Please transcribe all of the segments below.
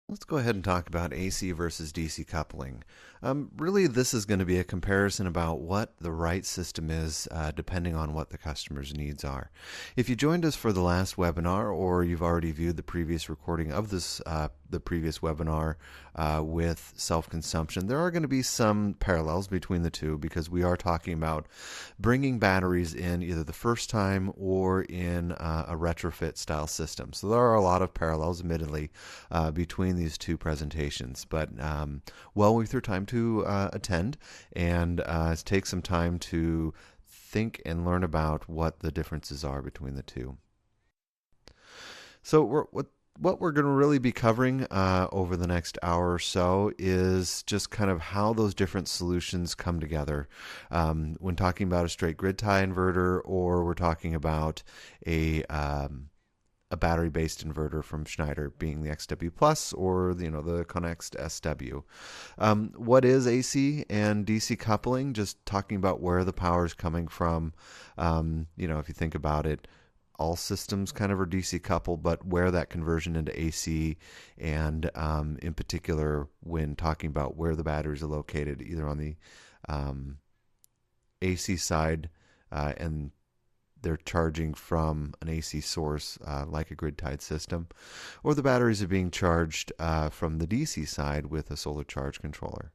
Let's go ahead and talk about AC versus DC coupling. Really, this is going to be a comparison about what the right system is depending on what the customer's needs are. If you joined us for the last webinar or you've already viewed the previous recording of the previous webinar with self-consumption, there are going to be some parallels between the two because we are talking about bringing batteries in either the first time or in a retrofit style system. So there are a lot of parallels, admittedly, between these two presentations, but well worth your time to attend and take some time to think and learn about what the differences are between the two. So what we're going to really be covering over the next hour or so is just kind of how those different solutions come together. When talking about a straight grid tie inverter, or we're talking about a battery-based inverter from Schneider, being the XW Plus or the Connext SW. What is AC and DC coupling? Just talking about where the power is coming from. If you think about it, all systems kind of are DC coupled, but where that conversion into AC, and in particular when talking about where the batteries are located, either on the AC side and they're charging from an AC source like a grid-tied system, or the batteries are being charged from the DC side with a solar charge controller.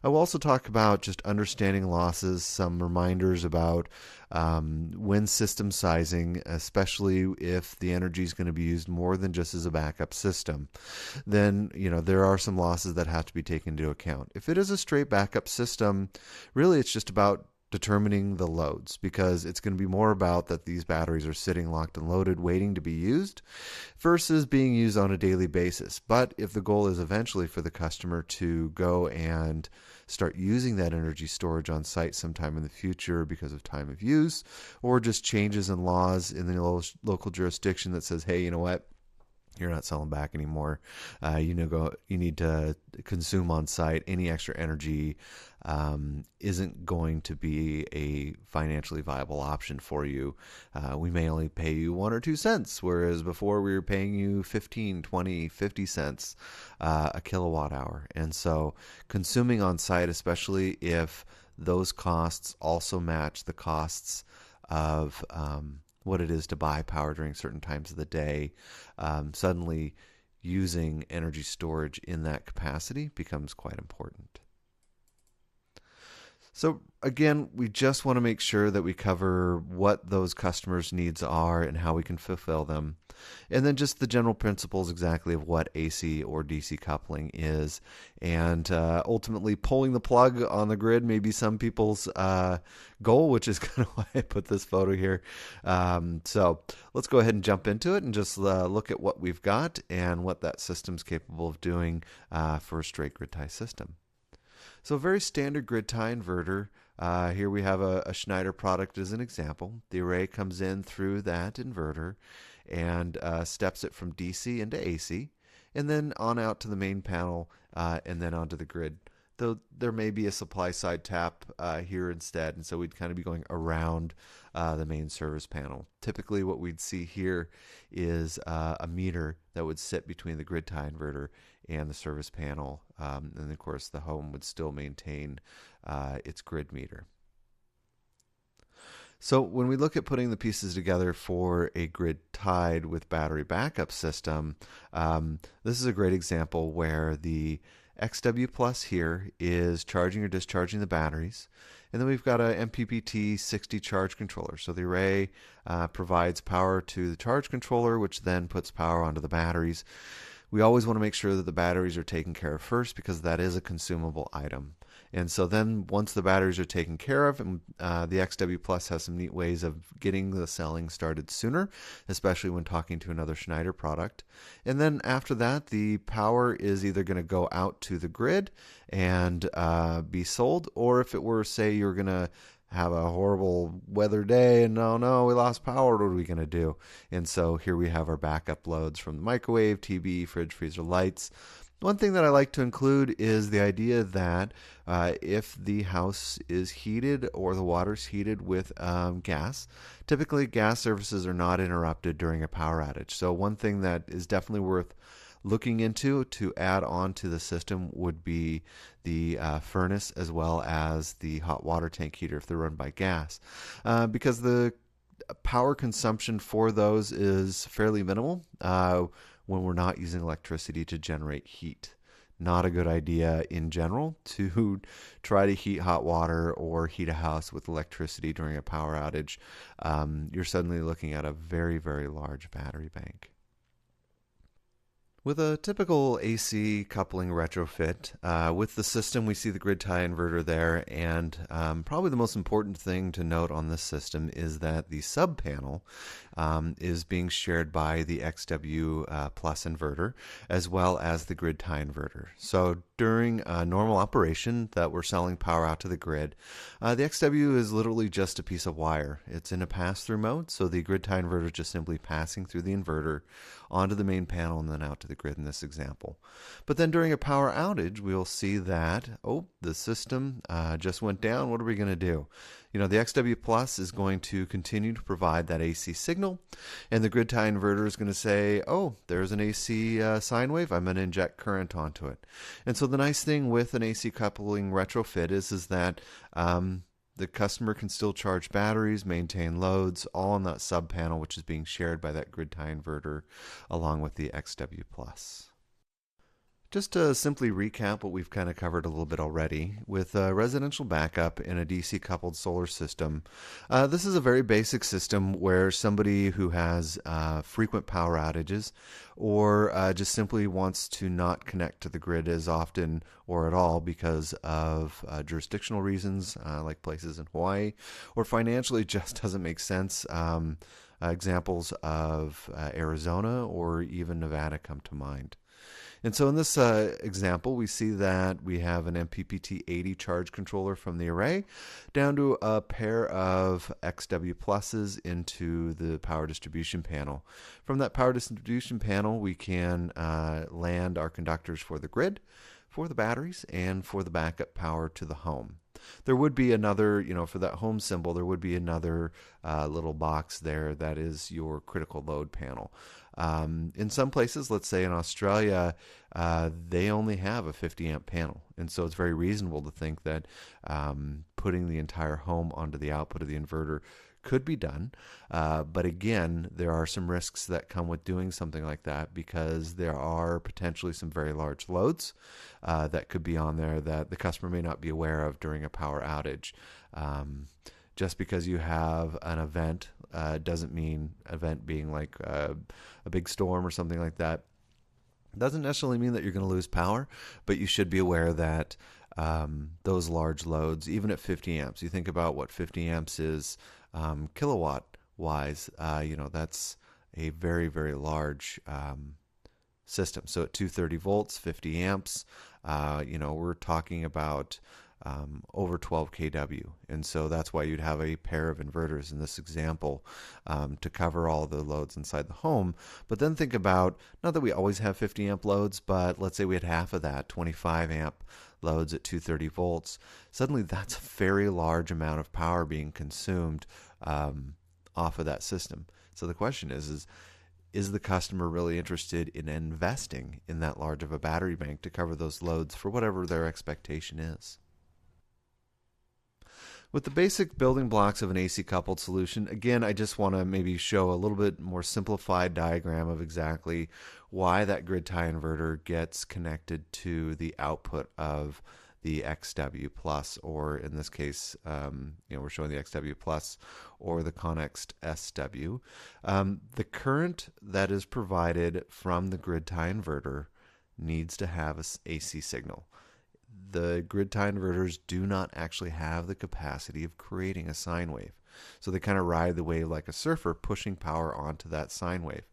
I will also talk about just understanding losses, some reminders about when system sizing, especially if the energy is going to be used more than just as a backup system. Then, there are some losses that have to be taken into account. If it is a straight backup system, really it's just about determining the loads, because it's going to be more about that these batteries are sitting locked and loaded waiting to be used versus being used on a daily basis. But if the goal is eventually for the customer to go and start using that energy storage on site sometime in the future because of time of use, or just changes in laws in the local jurisdiction that says, hey, you know what, you're not selling back anymore. You need to consume on site. Any extra energy isn't going to be a financially viable option for you. We may only pay you 1 or 2 cents, whereas before we were paying you 15, 20, 50 cents a kilowatt hour. And so consuming on site, especially if those costs also match the costs of what it is to buy power during certain times of the day, suddenly using energy storage in that capacity becomes quite important. So again, we just want to make sure that we cover what those customers' needs are and how we can fulfill them. And then just the general principles exactly of what AC or DC coupling is. And ultimately pulling the plug on the grid may be some people's goal, which is kind of why I put this photo here. So let's go ahead and jump into it and just look at what we've got and what that system's capable of doing for a straight grid tie system. So a very standard grid tie inverter. Here we have a Schneider product as an example. The array comes in through that inverter and steps it from DC into AC, and then on out to the main panel and then onto the grid. Though there may be a supply side tap here instead, and so we'd kind of be going around the main service panel. Typically what we'd see here is a meter that would sit between the grid tie inverter and the service panel, and of course the home would still maintain its grid meter. So when we look at putting the pieces together for a grid tied with battery backup system, this is a great example where the XW Plus here is charging or discharging the batteries. And then we've got a MPPT 60 charge controller. So the array provides power to the charge controller, which then puts power onto the batteries. We always want to make sure that the batteries are taken care of first because that is a consumable item. And so then once the batteries are taken care of, and the XW Plus has some neat ways of getting the selling started sooner, especially when talking to another Schneider product. And then after that, the power is either going to go out to the grid and be sold, or if it were, say, you're going to have a horrible weather day and oh no, we lost power, what are we going to do? And so here we have our backup loads from the microwave, TV, fridge, freezer, lights. One thing that I like to include is the idea that if the house is heated or the water's heated with gas, typically gas services are not interrupted during a power outage. So one thing that is definitely worth looking into to add on to the system would be the furnace as well as the hot water tank heater if they're run by gas, because the power consumption for those is fairly minimal when we're not using electricity to generate heat. Not a good idea in general to try to heat hot water or heat a house with electricity during a power outage. You're suddenly looking at a very, very large battery bank. With a typical AC coupling retrofit, with the system we see the grid tie inverter there, and probably the most important thing to note on this system is that the sub panel is being shared by the XW Plus inverter as well as the grid tie inverter. So during normal operation that we're selling power out to the grid, the XW is literally just a piece of wire. It's in a pass-through mode, so the grid tie inverter is just simply passing through the inverter onto the main panel and then out to the grid in this example. But then during a power outage, we'll see that, oh, the system just went down. What are we going to do? The XW Plus is going to continue to provide that AC signal, and the grid tie inverter is going to say, oh, there's an AC sine wave. I'm going to inject current onto it. And so the nice thing with an AC coupling retrofit is that the customer can still charge batteries, maintain loads, all on that sub panel, which is being shared by that grid tie inverter along with the XW Plus. Just to simply recap what we've kind of covered a little bit already, with residential backup in a DC coupled solar system, this is a very basic system where somebody who has frequent power outages or just simply wants to not connect to the grid as often or at all because of jurisdictional reasons, like places in Hawaii, or financially just doesn't make sense. Examples of Arizona or even Nevada come to mind. And so in this example, we see that we have an MPPT 80 charge controller from the array down to a pair of XW pluses into the power distribution panel. From that power distribution panel, we can land our conductors for the grid, for the batteries, and for the backup power to the home. There would be another, for that home symbol, there would be another little box there that is your critical load panel. In some places, let's say in Australia, they only have a 50 amp panel. And so it's very reasonable to think that putting the entire home onto the output of the inverter could be done. But again, there are some risks that come with doing something like that because there are potentially some very large loads that could be on there that the customer may not be aware of during a power outage. Just because you have an event doesn't mean event being like a big storm or something like that. Doesn't necessarily mean that you're going to lose power, but you should be aware that those large loads, even at 50 amps, you think about what 50 amps is kilowatt wise, that's a very, very large system. So at 230 volts, 50 amps, we're talking about over 12 kW. And so that's why you'd have a pair of inverters in this example to cover all the loads inside the home. But then think about, not that we always have 50 amp loads, but let's say we had half of that, 25 amp loads at 230 volts. Suddenly that's a very large amount of power being consumed off of that system. So the question is the customer really interested in investing in that large of a battery bank to cover those loads for whatever their expectation is? With the basic building blocks of an AC coupled solution, again, I just want to maybe show a little bit more simplified diagram of exactly why that grid tie inverter gets connected to the output of the XW Plus, or in this case, we're showing the XW Plus or the Connext SW. The current that is provided from the grid tie inverter needs to have an AC signal. The grid tie inverters do not actually have the capacity of creating a sine wave. So they kind of ride the wave like a surfer, pushing power onto that sine wave.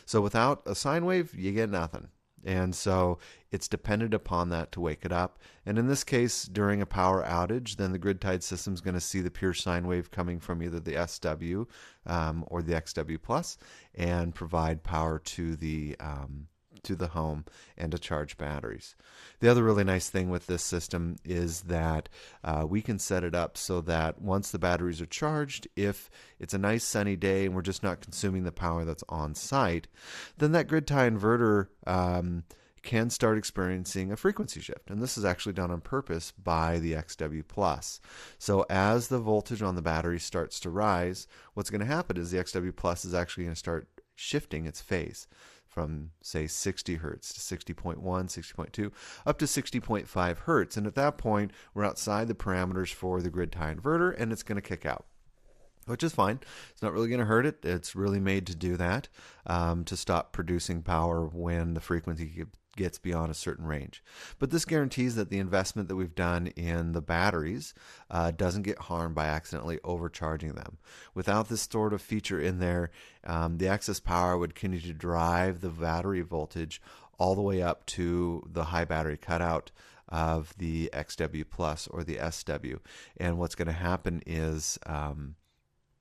So without a sine wave, you get nothing. And so it's dependent upon that to wake it up. And in this case, during a power outage, then the grid tied system is going to see the pure sine wave coming from either the SW or the XW Plus and provide power to the to the home and to charge batteries. The other really nice thing with this system is that we can set it up so that once the batteries are charged, if it's a nice sunny day and we're just not consuming the power that's on site, then that grid tie inverter can start experiencing a frequency shift. And this is actually done on purpose by the XW Plus. So as the voltage on the battery starts to rise, what's going to happen is the XW Plus is actually going to start shifting its phase from, say, 60 hertz to 60.1, 60.2, up to 60.5 hertz. And at that point, we're outside the parameters for the grid tie inverter, and it's going to kick out, which is fine. It's not really going to hurt it. It's really made to do that, to stop producing power when the frequency gets beyond a certain range. But this guarantees that the investment that we've done in the batteries doesn't get harmed by accidentally overcharging them. Without this sort of feature in there, the excess power would continue to drive the battery voltage all the way up to the high battery cutout of the XW Plus or the SW. And what's going to happen is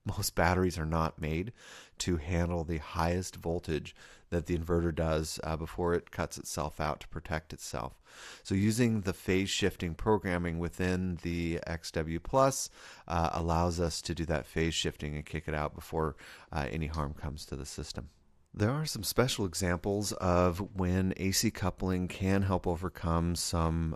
most batteries are not made to handle the highest voltage that the inverter does before it cuts itself out to protect itself. So using the phase shifting programming within the XW Plus allows us to do that phase shifting and kick it out before any harm comes to the system. There are some special examples of when AC coupling can help overcome some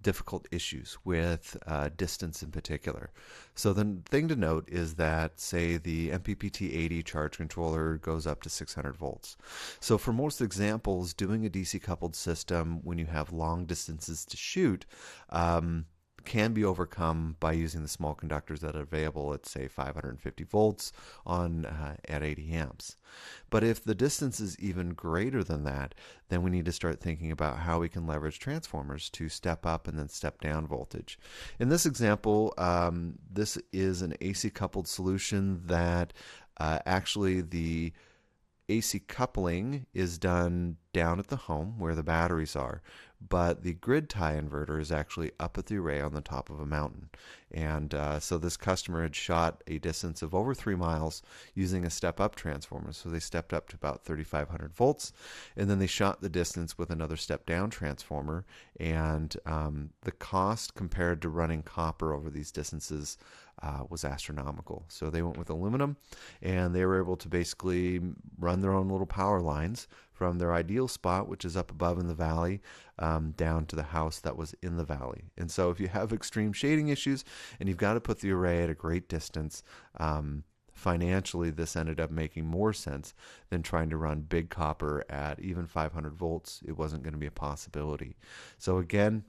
difficult issues with distance in particular. So the thing to note is that, say, the MPPT-80 charge controller goes up to 600 volts. So for most examples, doing a DC coupled system when you have long distances to shoot can be overcome by using the small conductors that are available at, say, 550 volts on at 80 amps. But if the distance is even greater than that, then we need to start thinking about how we can leverage transformers to step up and then step down voltage. In this example, this is an AC coupled solution that actually the AC coupling is done down at the home where the batteries are, but the grid tie inverter is actually up at the array on the top of a mountain. And so this customer had shot a distance of over 3 miles using a step-up transformer. So they stepped up to about 3,500 volts, and then they shot the distance with another step-down transformer. And the cost compared to running copper over these distances was astronomical. So they went with aluminum, and they were able to basically run their own little power lines from their ideal spot, which is up above in the valley, down to the house that was in the valley. And so if you have extreme shading issues and you've got to put the array at a great distance, financially this ended up making more sense than trying to run big copper at even 500 volts. It wasn't going to be a possibility. So again,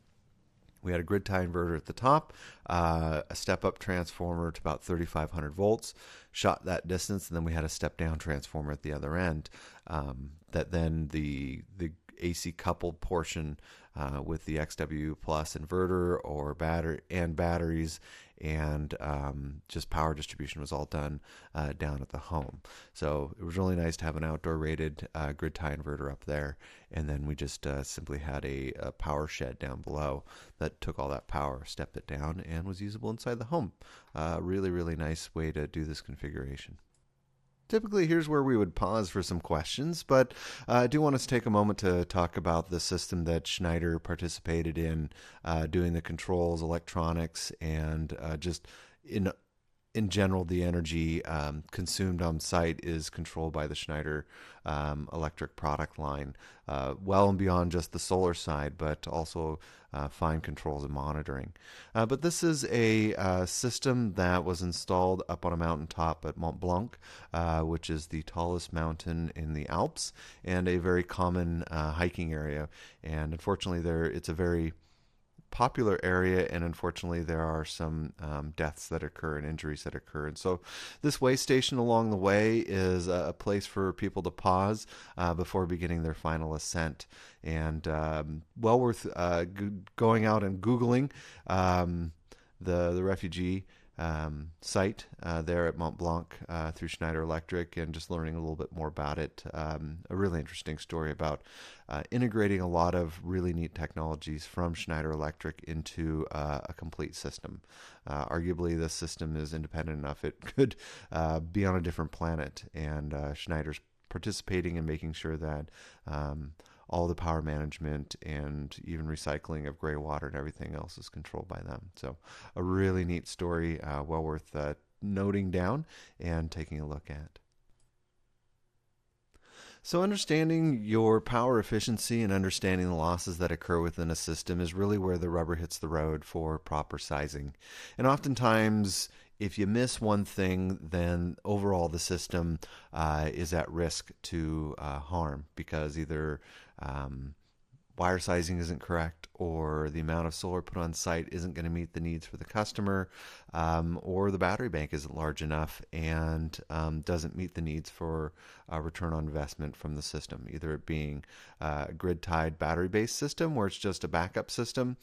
we had a grid tie inverter at the top, a step-up transformer to about 3,500 volts, shot that distance, and then we had a step-down transformer at the other end. That then the AC coupled portion with the XW Plus inverter or batteries and just power distribution was all done down at the home. So it was really nice to have an outdoor rated grid tie inverter up there, and then we just simply had a power shed down below that took all that power, stepped it down, and was usable inside the home. Really, really nice way to do this configuration. Typically, here's where we would pause for some questions, but I do want us to take a moment to talk about the system that Schneider participated in, doing the controls, electronics, and just in general, the energy consumed on site is controlled by the Schneider electric product line, well and beyond just the solar side, but also fine controls and monitoring. But this is a system that was installed up on a mountaintop at Mont Blanc, which is the tallest mountain in the Alps and a very common hiking area. And unfortunately, it's a very popular area, and unfortunately there are some deaths that occur and injuries that occur. And so this way station along the way is a place for people to pause before beginning their final ascent, and well worth going out and Googling the refugee site there at Mont Blanc through Schneider Electric, and just learning a little bit more about it. A really interesting story about integrating a lot of really neat technologies from Schneider Electric into a complete system. Arguably, this system is independent enough it could be on a different planet, and Schneider's participating in making sure that all the power management and even recycling of gray water and everything else is controlled by them. So a really neat story, well worth noting down and taking a look at. So understanding your power efficiency and understanding the losses that occur within a system is really where the rubber hits the road for proper sizing. And oftentimes, if you miss one thing, then overall the system is at risk to harm, because either wire sizing isn't correct, or the amount of solar put on site isn't going to meet the needs for the customer, or the battery bank isn't large enough and doesn't meet the needs for a return on investment from the system, either it being a grid-tied battery-based system where it's just a backup system,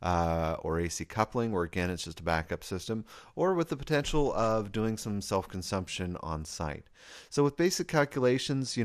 or AC coupling where again it's just a backup system, or with the potential of doing some self-consumption on site. So with basic calculations,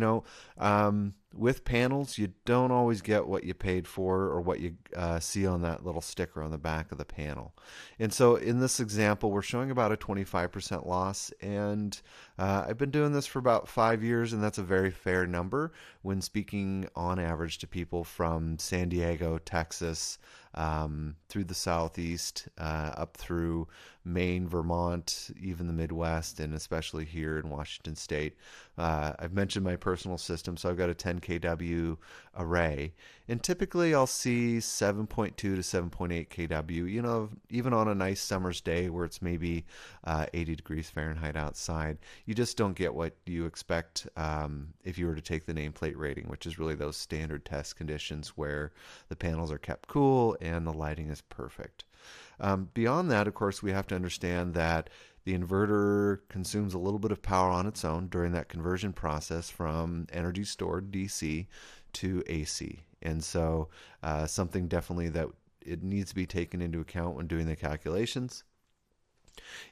with panels, you don't always get what you paid for or what you see on that little sticker on the back of the panel. And so in this example, we're showing about a 25% loss. And I've been doing this for about 5 years, and that's a very fair number when speaking on average to people from San Diego, Texas, through the Southeast, up through Maine, Vermont, even the Midwest, and especially here in Washington State. I've mentioned my personal system, so I've got a 10 kW array, and typically I'll see 7.2 to 7.8 kW. Even on a nice summer's day where it's maybe 80 degrees Fahrenheit outside, you just don't get what you expect if you were to take the nameplate rating, which is really those standard test conditions where the panels are kept cool and the lighting is perfect. Beyond that, of course, we have to understand that the inverter consumes a little bit of power on its own during that conversion process from energy stored DC to AC. And so something definitely that it needs to be taken into account when doing the calculations.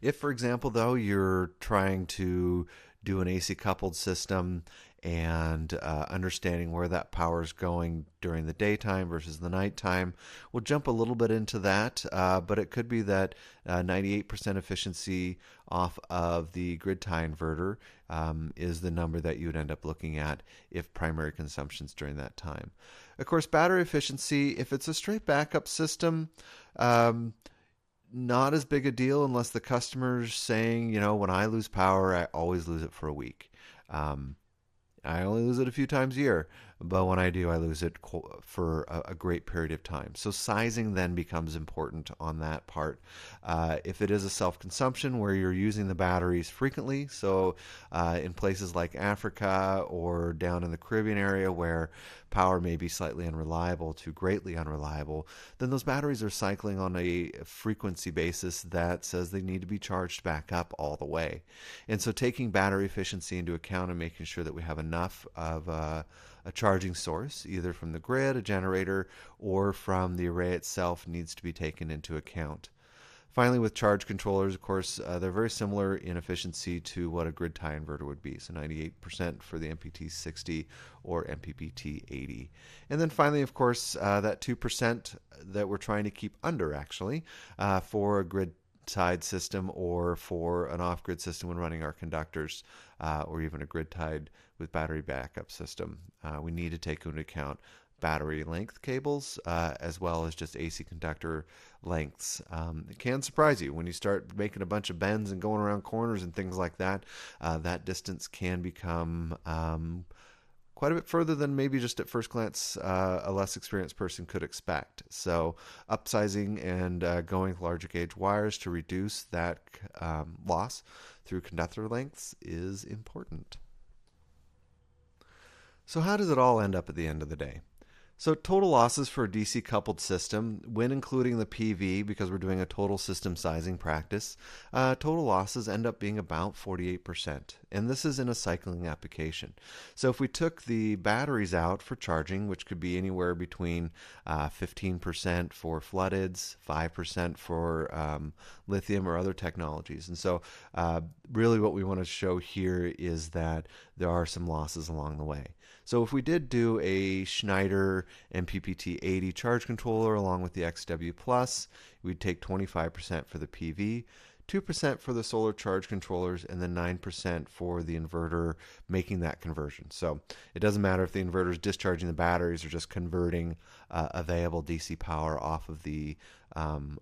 If, for example, though, you're trying to do an AC coupled system and understanding where that power is going during the daytime versus the nighttime, we'll jump a little bit into that, but it could be that 98% efficiency off of the grid tie inverter is the number that you would end up looking at if primary consumption's during that time. Of course, battery efficiency, if it's a straight backup system, not as big a deal unless the customer's saying, when I lose power, I always lose it for a week. I only lose it a few times a year, but when I do, I lose it for a great period of time. So sizing then becomes important on that part. If it is a self-consumption where you're using the batteries frequently, so in places like Africa or down in the Caribbean area where power may be slightly unreliable to greatly unreliable, then those batteries are cycling on a frequency basis that says they need to be charged back up all the way. And so taking battery efficiency into account and making sure that we have enough of a charging source, either from the grid, a generator, or from the array itself, needs to be taken into account. Finally, with charge controllers, of course, they're very similar in efficiency to what a grid tie inverter would be. So 98% for the MPT 60 or MPPT 80. And then finally, of course, that 2% that we're trying to keep under, actually, for a grid tied system or for an off-grid system when running our conductors, or even a grid tied with battery backup system. We need to take into account battery length cables as well as just AC conductor lengths. It can surprise you when you start making a bunch of bends and going around corners and things like that. That distance can become quite a bit further than maybe just at first glance a less experienced person could expect. So upsizing and going with larger gauge wires to reduce that loss through conductor lengths is important. So how does it all end up at the end of the day? So total losses for a DC coupled system, when including the PV, because we're doing a total system sizing practice, total losses end up being about 48%. And this is in a cycling application. So if we took the batteries out for charging, which could be anywhere between 15% for floodeds, 5% for lithium or other technologies. And so really what we want to show here is that there are some losses along the way. So if we did do a Schneider MPPT 80 charge controller along with the XW Plus, we'd take 25% for the PV, 2% for the solar charge controllers, and then 9% for the inverter making that conversion. So it doesn't matter if the inverter is discharging the batteries or just converting available DC power off of the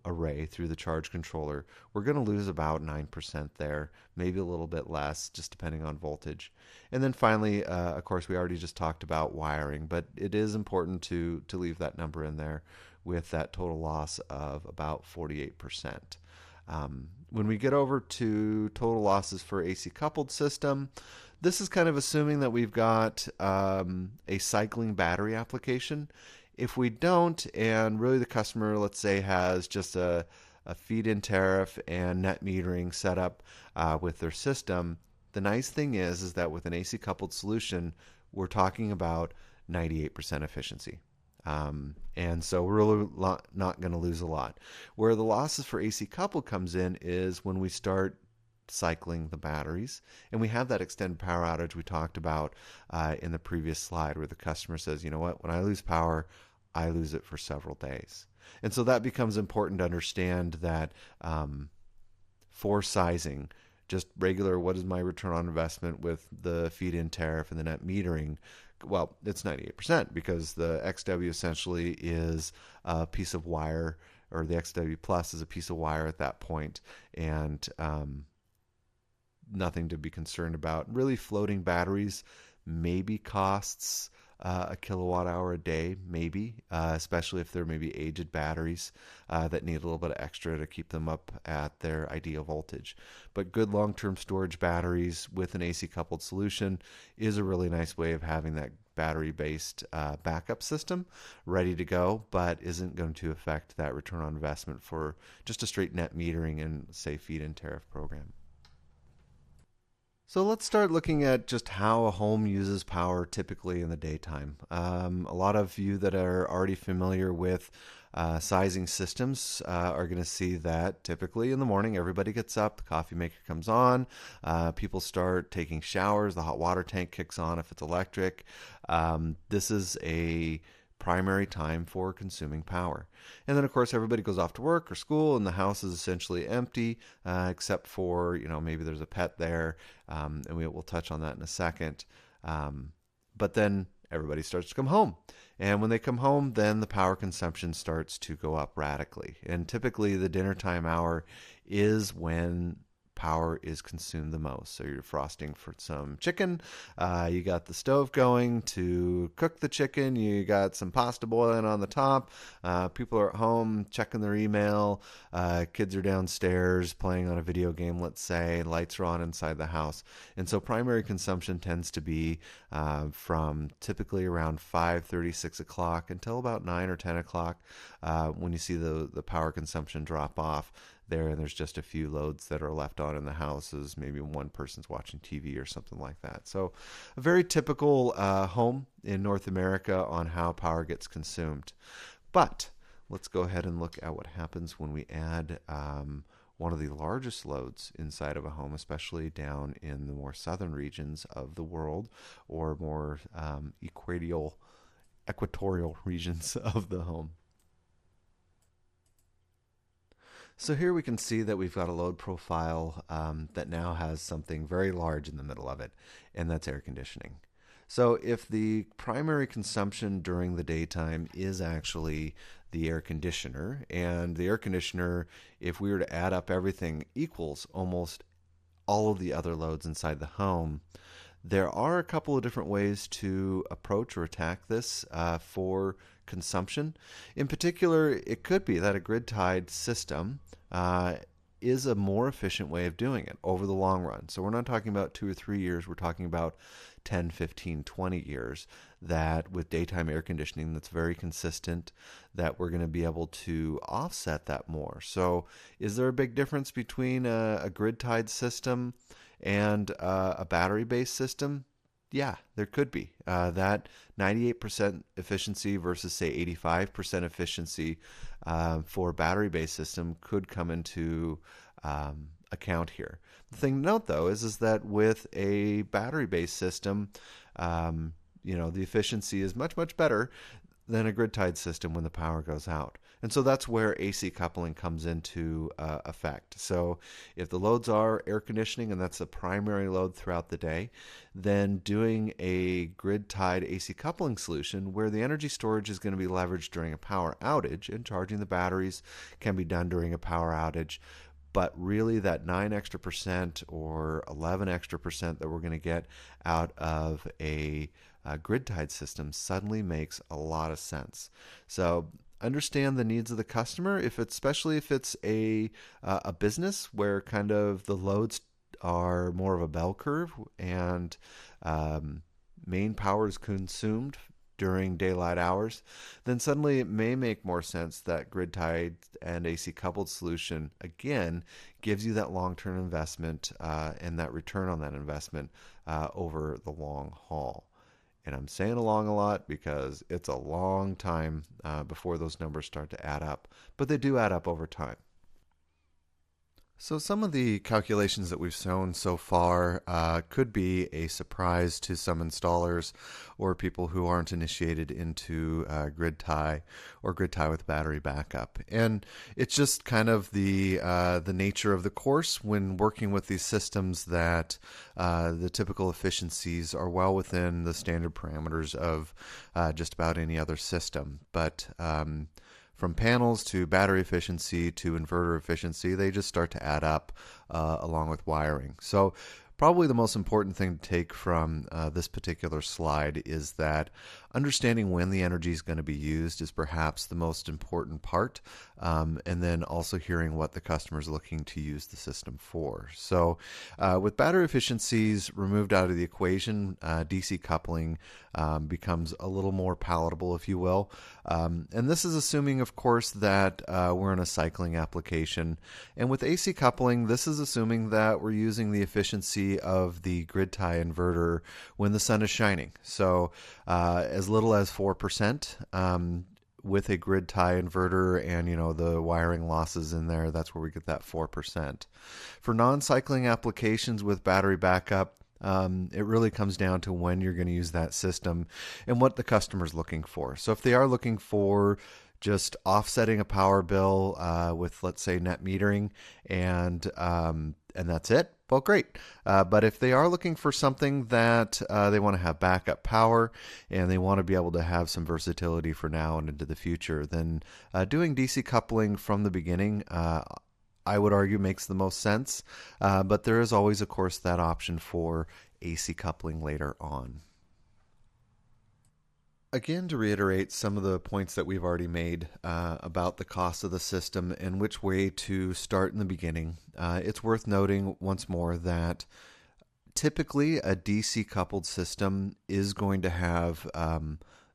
array through the charge controller. We're going to lose about 9% there, maybe a little bit less, just depending on voltage. And then finally, of course, we already just talked about wiring, but it is important to leave that number in there with that total loss of about 48%. When we get over to total losses for AC coupled system, this is kind of assuming that we've got a cycling battery application. If we don't, and really the customer, let's say, has just a feed-in tariff and net metering set up with their system, the nice thing is that with an AC coupled solution, we're talking about 98% efficiency. And so we're really not going to lose a lot. Where the losses for AC coupled comes in is when we start cycling the batteries, and we have that extended power outage we talked about in the previous slide, where the customer says, you know what, when I lose power, I lose it for several days. And so that becomes important to understand that for sizing, just regular, what is my return on investment with the feed-in tariff and the net metering? Well, it's 98% because the XW essentially is a piece of wire, or the XW Plus is a piece of wire at that point, and nothing to be concerned about. Really, floating batteries maybe costs a kilowatt hour a day, maybe, especially if they're maybe aged batteries that need a little bit of extra to keep them up at their ideal voltage. But good long-term storage batteries with an AC coupled solution is a really nice way of having that battery-based backup system ready to go, but isn't going to affect that return on investment for just a straight net metering and, say, feed-in tariff program. So let's start looking at just how a home uses power typically in the daytime. A lot of you that are already familiar with sizing systems are going to see that typically in the morning everybody gets up, the coffee maker comes on, people start taking showers, the hot water tank kicks on if it's electric. This is a primary time for consuming power. And then, of course, everybody goes off to work or school, and the house is essentially empty, except for, maybe there's a pet there, and we'll touch on that in a second. But then everybody starts to come home. And when they come home, then the power consumption starts to go up radically. And typically the dinner time hour is when power is consumed the most. So you're frosting for some chicken, you got the stove going to cook the chicken, you got some pasta boiling on the top, people are at home checking their email, kids are downstairs playing on a video game, let's say, lights are on inside the house. And so primary consumption tends to be from typically around 5:30, 6 o'clock until about 9 or 10 o'clock when you see the power consumption drop off there, and there's just a few loads that are left on in the house, as maybe one person's watching TV or something like that. So a very typical home in North America on how power gets consumed. But let's go ahead and look at what happens when we add one of the largest loads inside of a home, especially down in the more southern regions of the world, or more equatorial regions of the home. So here we can see that we've got a load profile that now has something very large in the middle of it, and that's air conditioning. So if the primary consumption during the daytime is actually the air conditioner, and the air conditioner, if we were to add up everything, equals almost all of the other loads inside the home, there are a couple of different ways to approach or attack this for consumption. In particular, it could be that a grid-tied system is a more efficient way of doing it over the long run. So we're not talking about 2 or 3 years, we're talking about 10, 15, 20 years, that with daytime air conditioning that's very consistent, that we're going to be able to offset that more. So is there a big difference between a grid-tied system and a battery-based system? Yeah, there could be. That 98% efficiency versus, say, 85% efficiency for a battery-based system could come into account here. The thing to note, though, is that with a battery-based system, the efficiency is much, much better. than a grid-tied system when the power goes out. And so that's where AC coupling comes into effect. So if the loads are air conditioning and that's the primary load throughout the day, then doing a grid-tied AC coupling solution where the energy storage is going to be leveraged during a power outage and charging the batteries can be done during a power outage. But really, that 9 extra percent or 11 extra percent that we're going to get out of a grid-tied system suddenly makes a lot of sense. So understand the needs of the customer, especially if it's a business where kind of the loads are more of a bell curve and main power is consumed during daylight hours, then suddenly it may make more sense that grid tied and AC coupled solution again gives you that long-term investment and that return on that investment over the long haul. And I'm saying along a lot because it's a long time before those numbers start to add up, but they do add up over time. So some of the calculations that we've shown so far could be a surprise to some installers or people who aren't initiated into grid tie or grid tie with battery backup. And it's just kind of the nature of the course when working with these systems that the typical efficiencies are well within the standard parameters of just about any other system. But from panels to battery efficiency to inverter efficiency, they just start to add up along with wiring. So probably the most important thing to take from this particular slide is that understanding when the energy is going to be used is perhaps the most important part, and then also hearing what the customer is looking to use the system for. So with battery efficiencies removed out of the equation, DC coupling becomes a little more palatable, if you will. And this is assuming, of course, that we're in a cycling application. And with AC coupling, this is assuming that we're using the efficiency of the grid tie inverter when the sun is shining. So as little as 4%. With a grid tie inverter and the wiring losses in there, that's where we get that 4%. For non-cycling applications with battery backup, it really comes down to when you're going to use that system and what the customer's looking for. So if they are looking for just offsetting a power bill with, let's say, net metering and that's it, well, great. But if they are looking for something that they want to have backup power and they want to be able to have some versatility for now and into the future, then doing DC coupling from the beginning, I would argue, makes the most sense. But there is always, of course, that option for AC coupling later on. Again, to reiterate some of the points that we've already made about the cost of the system and which way to start in the beginning, it's worth noting once more that typically a DC coupled system is going to have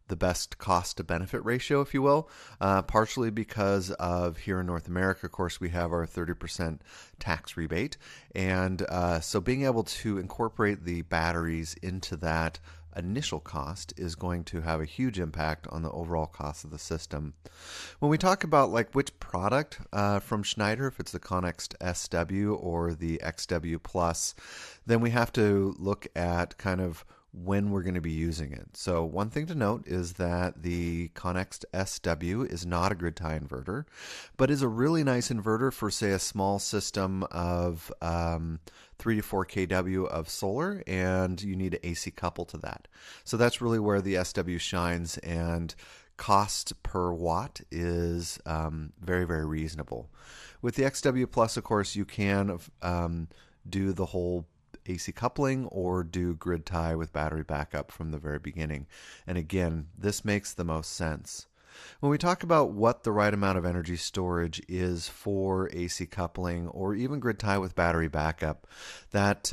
the best cost to benefit ratio, if you will, partially because of here in North America, of course, we have our 30% tax rebate. And so being able to incorporate the batteries into that initial cost is going to have a huge impact on the overall cost of the system. When we talk about which product from Schneider, if it's the Connext SW or the XW Plus, then we have to look at kind of when we're going to be using it. So one thing to note is that the Connext SW is not a grid tie inverter, but is a really nice inverter for, say, a small system of 3 to 4 kW of solar, and you need to AC couple to that. So that's really where the SW shines, and cost per watt is very, very reasonable. With the XW Plus, of course, you can do the whole AC coupling or do grid tie with battery backup from the very beginning. And again, this makes the most sense. When we talk about what the right amount of energy storage is for AC coupling or even grid tie with battery backup, that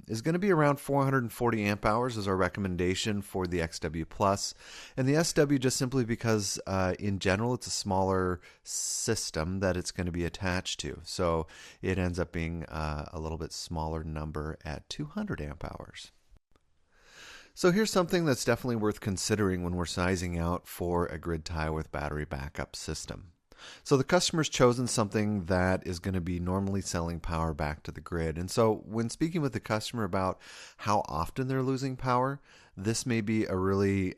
is going to be around 440 amp hours is our recommendation for the XW Plus. And the SW just simply because in general it's a smaller system that it's going to be attached to. So it ends up being a little bit smaller number at 200 amp hours. So here's something that's definitely worth considering when we're sizing out for a grid tie with battery backup system. So the customer's chosen something that is going to be normally selling power back to the grid. And so when speaking with the customer about how often they're losing power, this may be a really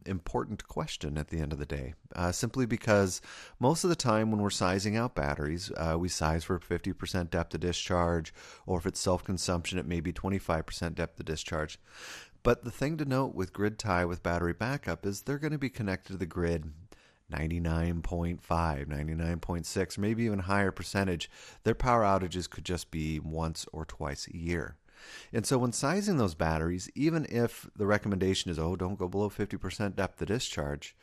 important question at the end of the day, simply because most of the time when we're sizing out batteries, we size for 50% depth of discharge, or if it's self-consumption, it may be 25% depth of discharge. But the thing to note with grid tie with battery backup is they're going to be connected to the grid 99.5, 99.6, maybe even higher percentage. Their power outages could just be once or twice a year. And so when sizing those batteries, even if the recommendation is, oh, don't go below 50% depth of discharge,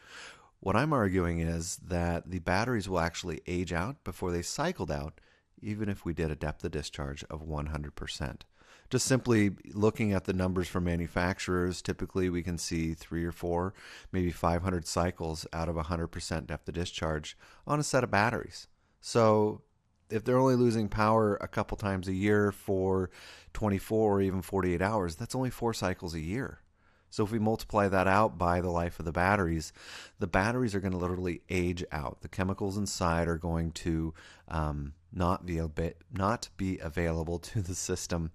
what I'm arguing is that the batteries will actually age out before they cycled out, even if we did a depth of discharge of 100%. Just simply looking at the numbers from manufacturers, typically we can see 3 or 4, maybe 500 cycles out of 100% depth of discharge on a set of batteries. So if they're only losing power a couple times a year for 24 or even 48 hours, that's only 4 cycles a year. So if we multiply that out by the life of the batteries are going to literally age out. The chemicals inside are going to not be available to the system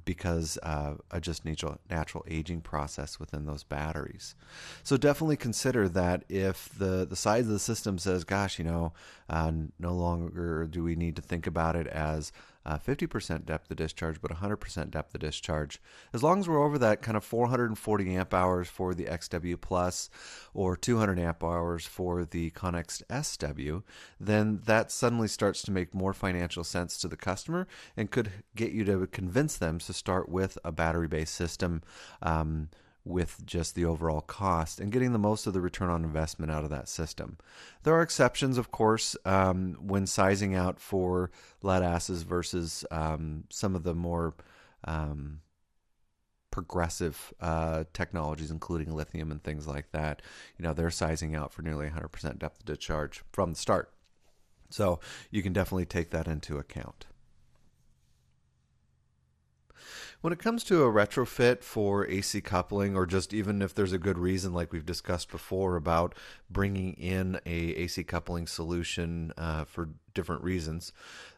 because of just natural aging process within those batteries. So definitely consider that if the size of the system says, gosh, no longer do we need to think about it as 50% depth of discharge, but 100% depth of discharge. As long as we're over that kind of 440 amp hours for the XW Plus or 200 amp hours for the Connex SW, then that suddenly starts to make more financial sense to the customer and could get you to convince them to start with a battery-based system with just the overall cost and getting the most of the return on investment out of that system. There are exceptions, of course, when sizing out for lead acids versus some of the more progressive technologies, including lithium and things like that. They're sizing out for nearly 100% depth of discharge from the start. So you can definitely take that into account. When it comes to a retrofit for AC coupling, or just even if there's a good reason, like we've discussed before, about bringing in a AC coupling solution for different reasons,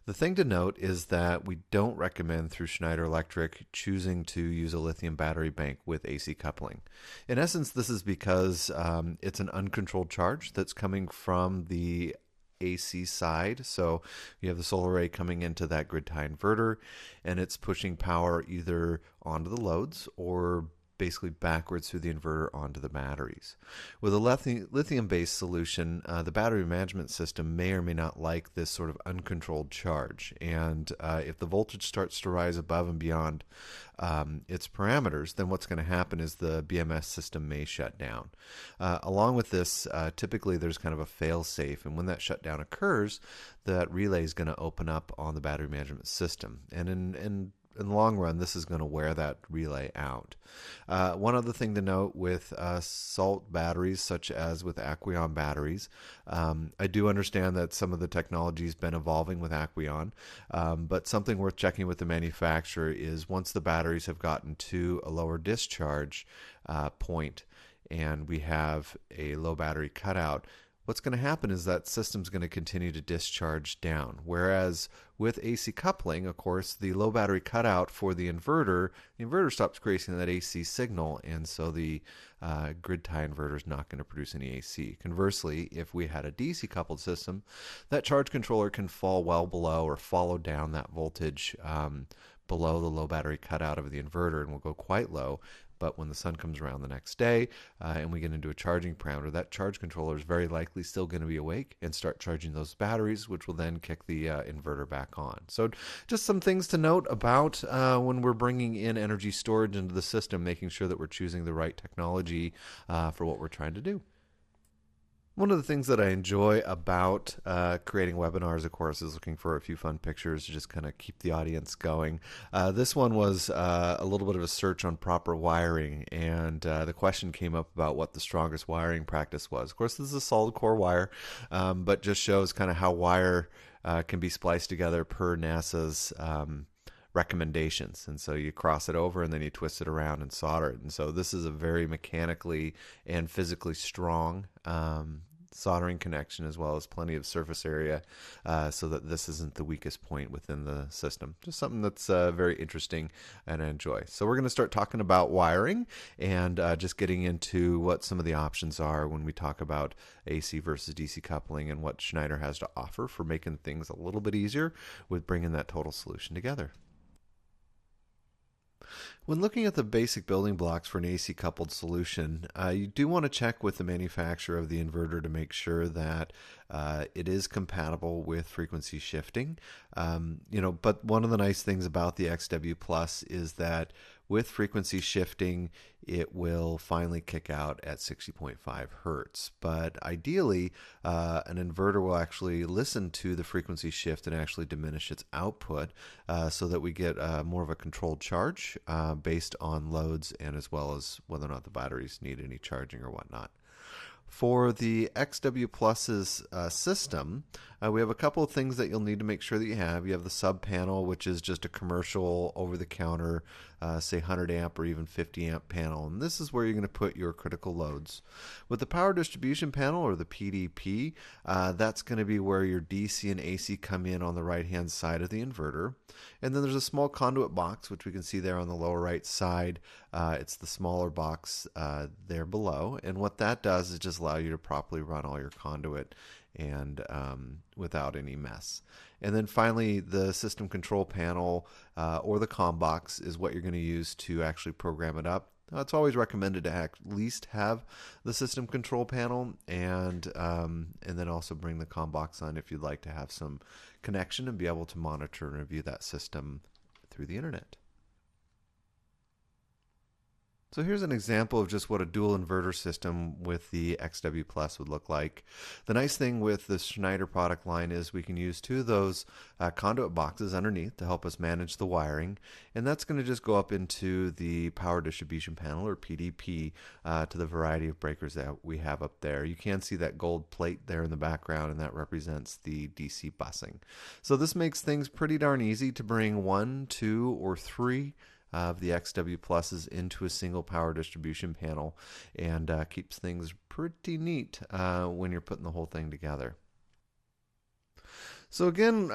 the thing to note is that we don't recommend through Schneider Electric choosing to use a lithium battery bank with AC coupling. In essence, this is because it's an uncontrolled charge that's coming from the AC side. So you have the solar array coming into that grid tie inverter, and it's pushing power either onto the loads or basically backwards through the inverter onto the batteries. With a lithium-based solution, the battery management system may or may not like this sort of uncontrolled charge. And if the voltage starts to rise above and beyond its parameters, then what's going to happen is the BMS system may shut down. Along with this, typically there's kind of a fail-safe, and when that shutdown occurs, that relay is going to open up on the battery management system. And in the long run, this is going to wear that relay out. One other thing to note with salt batteries, such as with Aqueon batteries, I do understand that some of the technology has been evolving with Aqueon, but something worth checking with the manufacturer is once the batteries have gotten to a lower discharge point and we have a low battery cutout, what's going to happen is that system's going to continue to discharge down. Whereas with AC coupling, of course, the low battery cutout for the inverter stops creating that AC signal, and so the grid tie inverter is not going to produce any AC. Conversely, if we had a DC coupled system, that charge controller can fall well below or follow down that voltage below the low battery cutout of the inverter and will go quite low. But when the sun comes around the next day and we get into a charging parameter, that charge controller is very likely still going to be awake and start charging those batteries, which will then kick the inverter back on. So just some things to note about when we're bringing in energy storage into the system, making sure that we're choosing the right technology for what we're trying to do. One of the things that I enjoy about creating webinars, of course, is looking for a few fun pictures to just kind of keep the audience going. This one was a little bit of a search on proper wiring, and the question came up about what the strongest wiring practice was. Of course, this is a solid core wire, but just shows kind of how wire can be spliced together per NASA's recommendations. And so you cross it over and then you twist it around and solder it. And so this is a very mechanically and physically strong soldering connection as well as plenty of surface area, so that this isn't the weakest point within the system. Just something that's very interesting and I enjoy. So we're going to start talking about wiring and just getting into what some of the options are when we talk about AC versus DC coupling and what Schneider has to offer for making things a little bit easier with bringing that total solution together. When looking at the basic building blocks for an AC coupled solution, you do want to check with the manufacturer of the inverter to make sure that it is compatible with frequency shifting. But one of the nice things about the XW Plus is that with frequency shifting, it will finally kick out at 60.5 hertz. But ideally, an inverter will actually listen to the frequency shift and actually diminish its output so that we get more of a controlled charge based on loads and as well as whether or not the batteries need any charging or whatnot. For the XW Plus's system, we have a couple of things that you'll need to make sure that you have. You have the sub panel, which is just a commercial over-the-counter, say 100 amp or even 50 amp panel. And this is where you're going to put your critical loads. With the power distribution panel, or the PDP, that's going to be where your DC and AC come in on the right-hand side of the inverter. And then there's a small conduit box, which we can see there on the lower right side. It's the smaller box there below. And what that does is just allow you to properly run all your conduit and without any mess. And then finally, the system control panel or the COM box is what you're going to use to actually program it up. It's always recommended to at least have the system control panel and then also bring the COM box on if you'd like to have some connection and be able to monitor and review that system through the internet. So here's an example of just what a dual inverter system with the XW Plus would look like. The nice thing with the Schneider product line is we can use two of those conduit boxes underneath to help us manage the wiring, and that's going to just go up into the power distribution panel, or PDP, to the variety of breakers that we have up there. You can see that gold plate there in the background, and that represents the DC busing. So this makes things pretty darn easy to bring 1, 2, or 3 of the XW Pluses into a single power distribution panel, and keeps things pretty neat when you're putting the whole thing together. So again,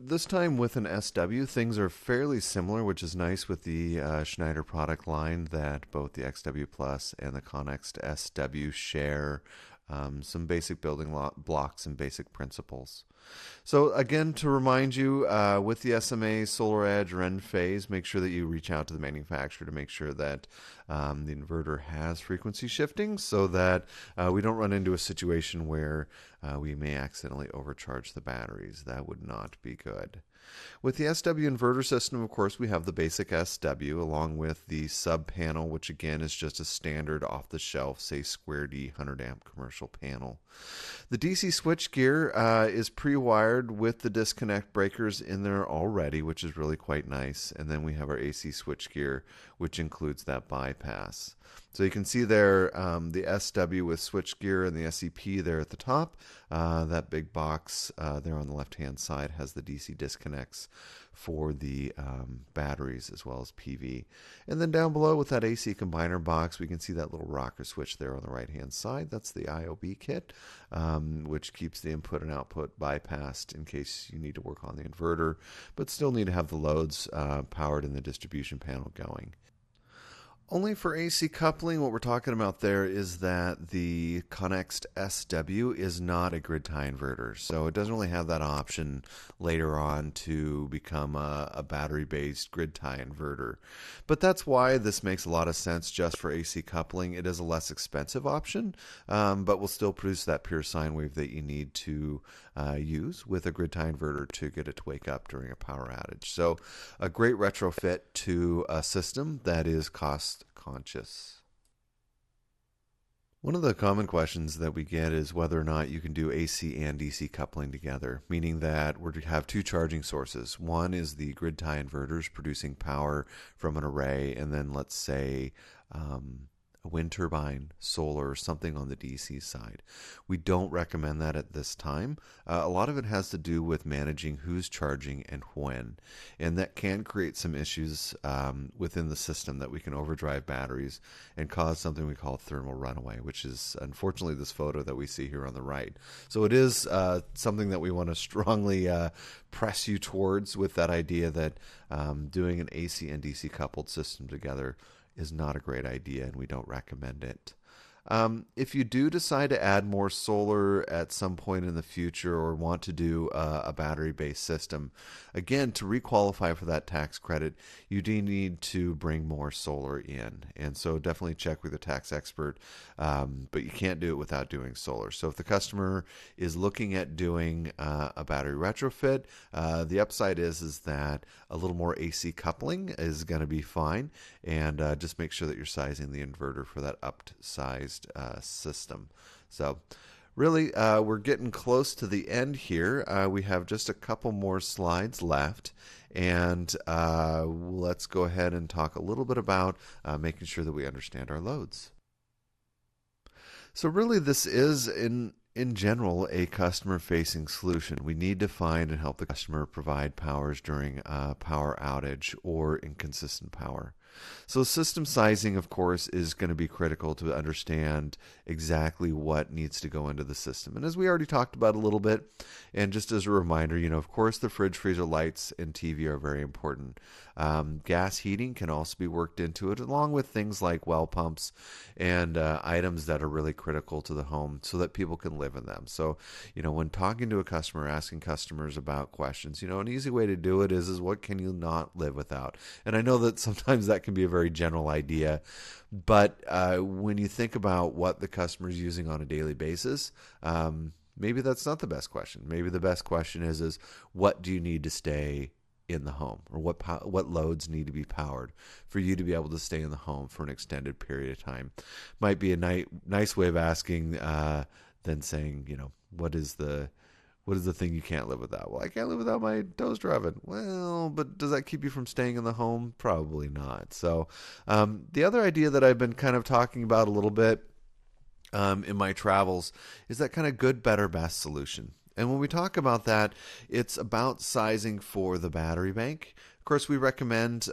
this time with an SW, things are fairly similar, which is nice with the Schneider product line, that both the XW Plus and the Connext SW share some basic building blocks and basic principles. So again, to remind you, with the SMA, Solar Edge, or Enphase, make sure that you reach out to the manufacturer to make sure that the inverter has frequency shifting, so that we don't run into a situation where we may accidentally overcharge the batteries. That would not be good. With the SW inverter system, of course, we have the basic SW along with the sub panel, which again is just a standard off-the-shelf, say square D 100 amp commercial panel. The DC switchgear is pre-wired with the disconnect breakers in there already, which is really quite nice. And then we have our AC switchgear, which includes that bypass. So you can see there the SW with switchgear and the SEP there at the top. That big box there on the left-hand side has the DC disconnects for the batteries as well as PV. And then down below with that AC combiner box, we can see that little rocker switch there on the right-hand side. That's the IOB kit, which keeps the input and output bypassed in case you need to work on the inverter, but still need to have the loads powered in the distribution panel going. Only for AC coupling, what we're talking about there is that the Connext SW is not a grid tie inverter, so it doesn't really have that option later on to become a battery-based grid tie inverter. But that's why this makes a lot of sense just for AC coupling. It is a less expensive option, but will still produce that pure sine wave that you need to use with a grid tie inverter to get it to wake up during a power outage. So a great retrofit to a system that is cost conscious. One of the common questions that we get is whether or not you can do AC and DC coupling together, meaning that we're to have two charging sources. One is the grid tie inverters producing power from an array, and then let's say a wind turbine, solar, something on the DC side. We don't recommend that at this time. A lot of it has to do with managing who's charging and when, and that can create some issues within the system that we can overdrive batteries and cause something we call thermal runaway, which is unfortunately this photo that we see here on the right. So it is something that we want to strongly press you towards, with that idea that doing an AC and DC coupled system together is not a great idea, and we don't recommend it. If you do decide to add more solar at some point in the future, or want to do a battery-based system, again, to requalify for that tax credit, you do need to bring more solar in. And so definitely check with a tax expert, but you can't do it without doing solar. So if the customer is looking at doing a battery retrofit, the upside is that a little more AC coupling is going to be fine, and just make sure that you're sizing the inverter for that upsized system. So really, we're getting close to the end here. We have just a couple more slides left, and let's go ahead and talk a little bit about making sure that we understand our loads. So really, this is in general a customer-facing solution. We need to find and help the customer provide powers during a power outage or inconsistent power. So system sizing, of course, is going to be critical to understand exactly what needs to go into the system. And as we already talked about a little bit, and just as a reminder, of course, the fridge, freezer, lights, and TV are very important. Gas heating can also be worked into it, along with things like well pumps and items that are really critical to the home so that people can live in them. So, when talking to a customer, asking customers about questions, an easy way to do it is what can you not live without? And I know that sometimes that can be a very general idea, but when you think about what the customer is using on a daily basis, maybe that's not the best question. Maybe the best question is what do you need to stay in the home, or what loads need to be powered for you to be able to stay in the home for an extended period of time? Might be a nice way of asking than saying, what is the thing you can't live without? Well, I can't live without my toaster oven. Well, but does that keep you from staying in the home? Probably not. So the other idea that I've been kind of talking about a little bit in my travels is that kind of good, better, best solution. And when we talk about that, it's about sizing for the battery bank. Of course, we recommend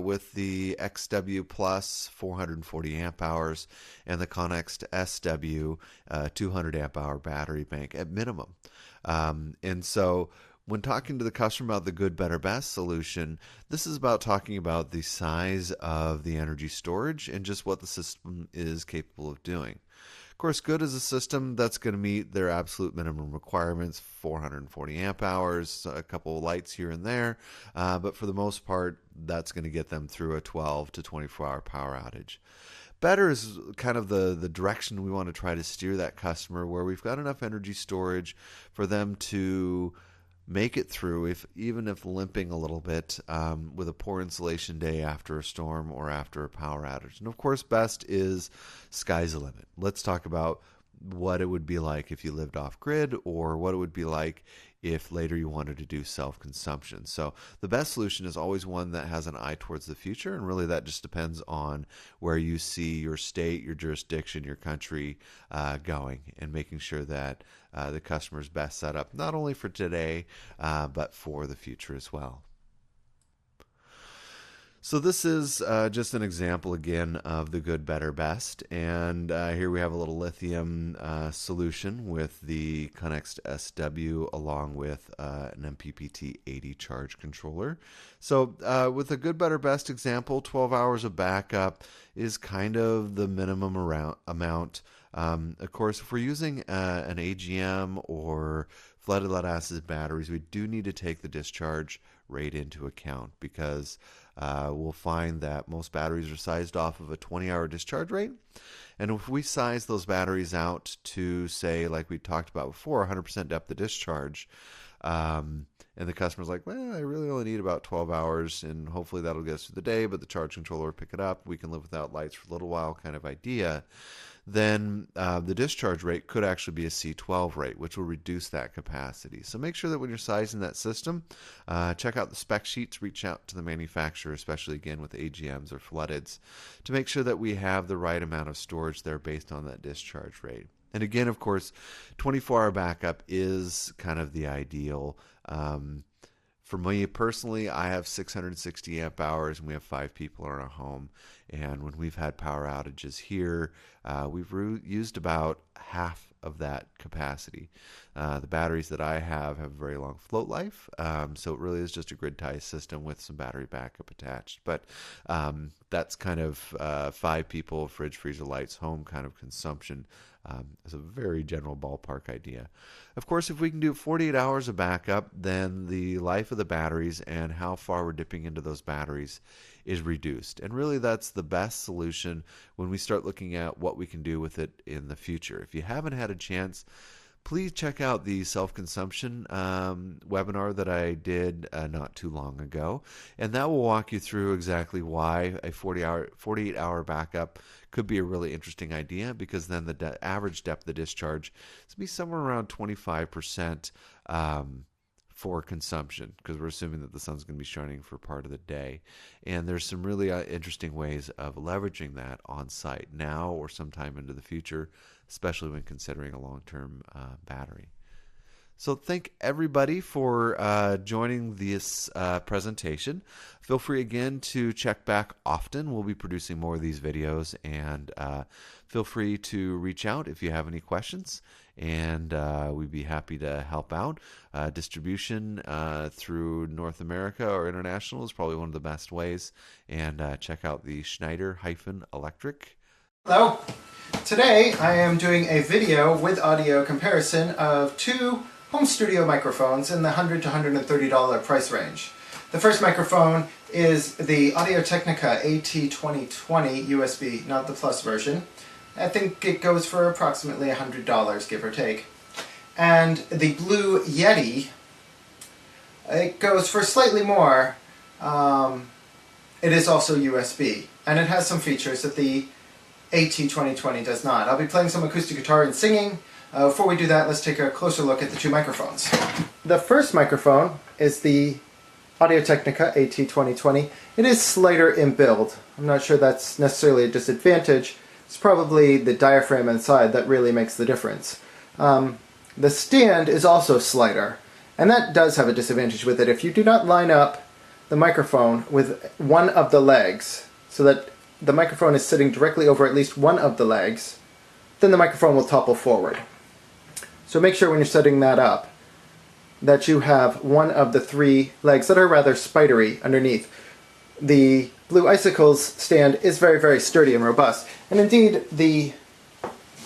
with the XW Plus 440 amp hours and the Connext SW 200 amp hour battery bank at minimum. And so when talking to the customer about the good, better, best solution, this is about talking about the size of the energy storage and just what the system is capable of doing. Of course, good is a system that's going to meet their absolute minimum requirements, 440 amp hours, a couple of lights here and there, but for the most part, that's going to get them through a 12 to 24-hour power outage. Better is kind of the direction we want to try to steer that customer, where we've got enough energy storage for them to make it through, even if limping a little bit, with a poor insulation day after a storm or after a power outage. And of course, best is sky's the limit. Let's talk about what it would be like if you lived off grid, or what it would be like if later you wanted to do self-consumption. So the best solution is always one that has an eye towards the future, and really that just depends on where you see your state, your jurisdiction, your country going, and making sure that the customer's best set up not only for today, but for the future as well. So this is just an example again of the good, better, best, and here we have a little lithium solution with the Connext SW along with an MPPT 80 charge controller. So with a good, better, best example, 12 hours of backup is kind of the minimum amount. Of course, if we're using an AGM or flooded lead acid batteries, we do need to take the discharge rate into account, because we'll find that most batteries are sized off of a 20-hour discharge rate. And if we size those batteries out to, say, like we talked about before, 100% depth of discharge, and the customer's like, well, I really only need about 12 hours, and hopefully that'll get us through the day, but the charge controller will pick it up, we can live without lights for a little while kind of idea, then the discharge rate could actually be a C12 rate, which will reduce that capacity. So make sure that when you're sizing that system, check out the spec sheets, reach out to the manufacturer temperature, especially again with AGMs or floodeds, to make sure that we have the right amount of storage there based on that discharge rate. And again, of course, 24-hour backup is kind of the ideal. For me personally, I have 660 amp hours and we have 5 people in our home. And when we've had power outages here, we've used about half of that capacity. The batteries that I have a very long float life, so it really is just a grid tie system with some battery backup attached. But that's kind of 5 people, fridge, freezer, lights, home kind of consumption. As a very general ballpark idea. Of course, if we can do 48 hours of backup, then the life of the batteries and how far we're dipping into those batteries is reduced. And really that's the best solution when we start looking at what we can do with it in the future. If you haven't had a chance, please check out the self-consumption webinar that I did not too long ago. And that will walk you through exactly why a 48-hour backup could be a really interesting idea, because then the average depth of discharge is going to be somewhere around 25% for consumption, because we're assuming that the sun's going to be shining for part of the day. And there's some really interesting ways of leveraging that on site now or sometime into the future, especially when considering a long-term battery. So thank everybody for joining this presentation. Feel free again to check back often. We'll be producing more of these videos, and feel free to reach out if you have any questions, and we'd be happy to help out. Distribution through North America or international is probably one of the best ways, and check out the Schneider-Electric. Hello. Today I am doing a video with audio comparison of 2 home studio microphones in the $100 to $130 price range. The first microphone is the Audio-Technica AT2020 USB, not the Plus version. I think it goes for approximately $100, give or take. And the Blue Yeti, it goes for slightly more. It is also USB, and it has some features that the AT2020 does not. I'll be playing some acoustic guitar and singing. Before we do that, let's take a closer look at the 2 microphones. The first microphone is the Audio-Technica AT2020. It is slighter in build. I'm not sure that's necessarily a disadvantage. It's probably the diaphragm inside that really makes the difference. The stand is also slighter, and that does have a disadvantage with it. If you do not line up the microphone with one of the legs, so that the microphone is sitting directly over at least one of the legs, then the microphone will topple forward. So make sure when you're setting that up that you have one of the 3 legs that are rather spidery underneath. The Blue Icicles stand is very, very sturdy and robust, and indeed the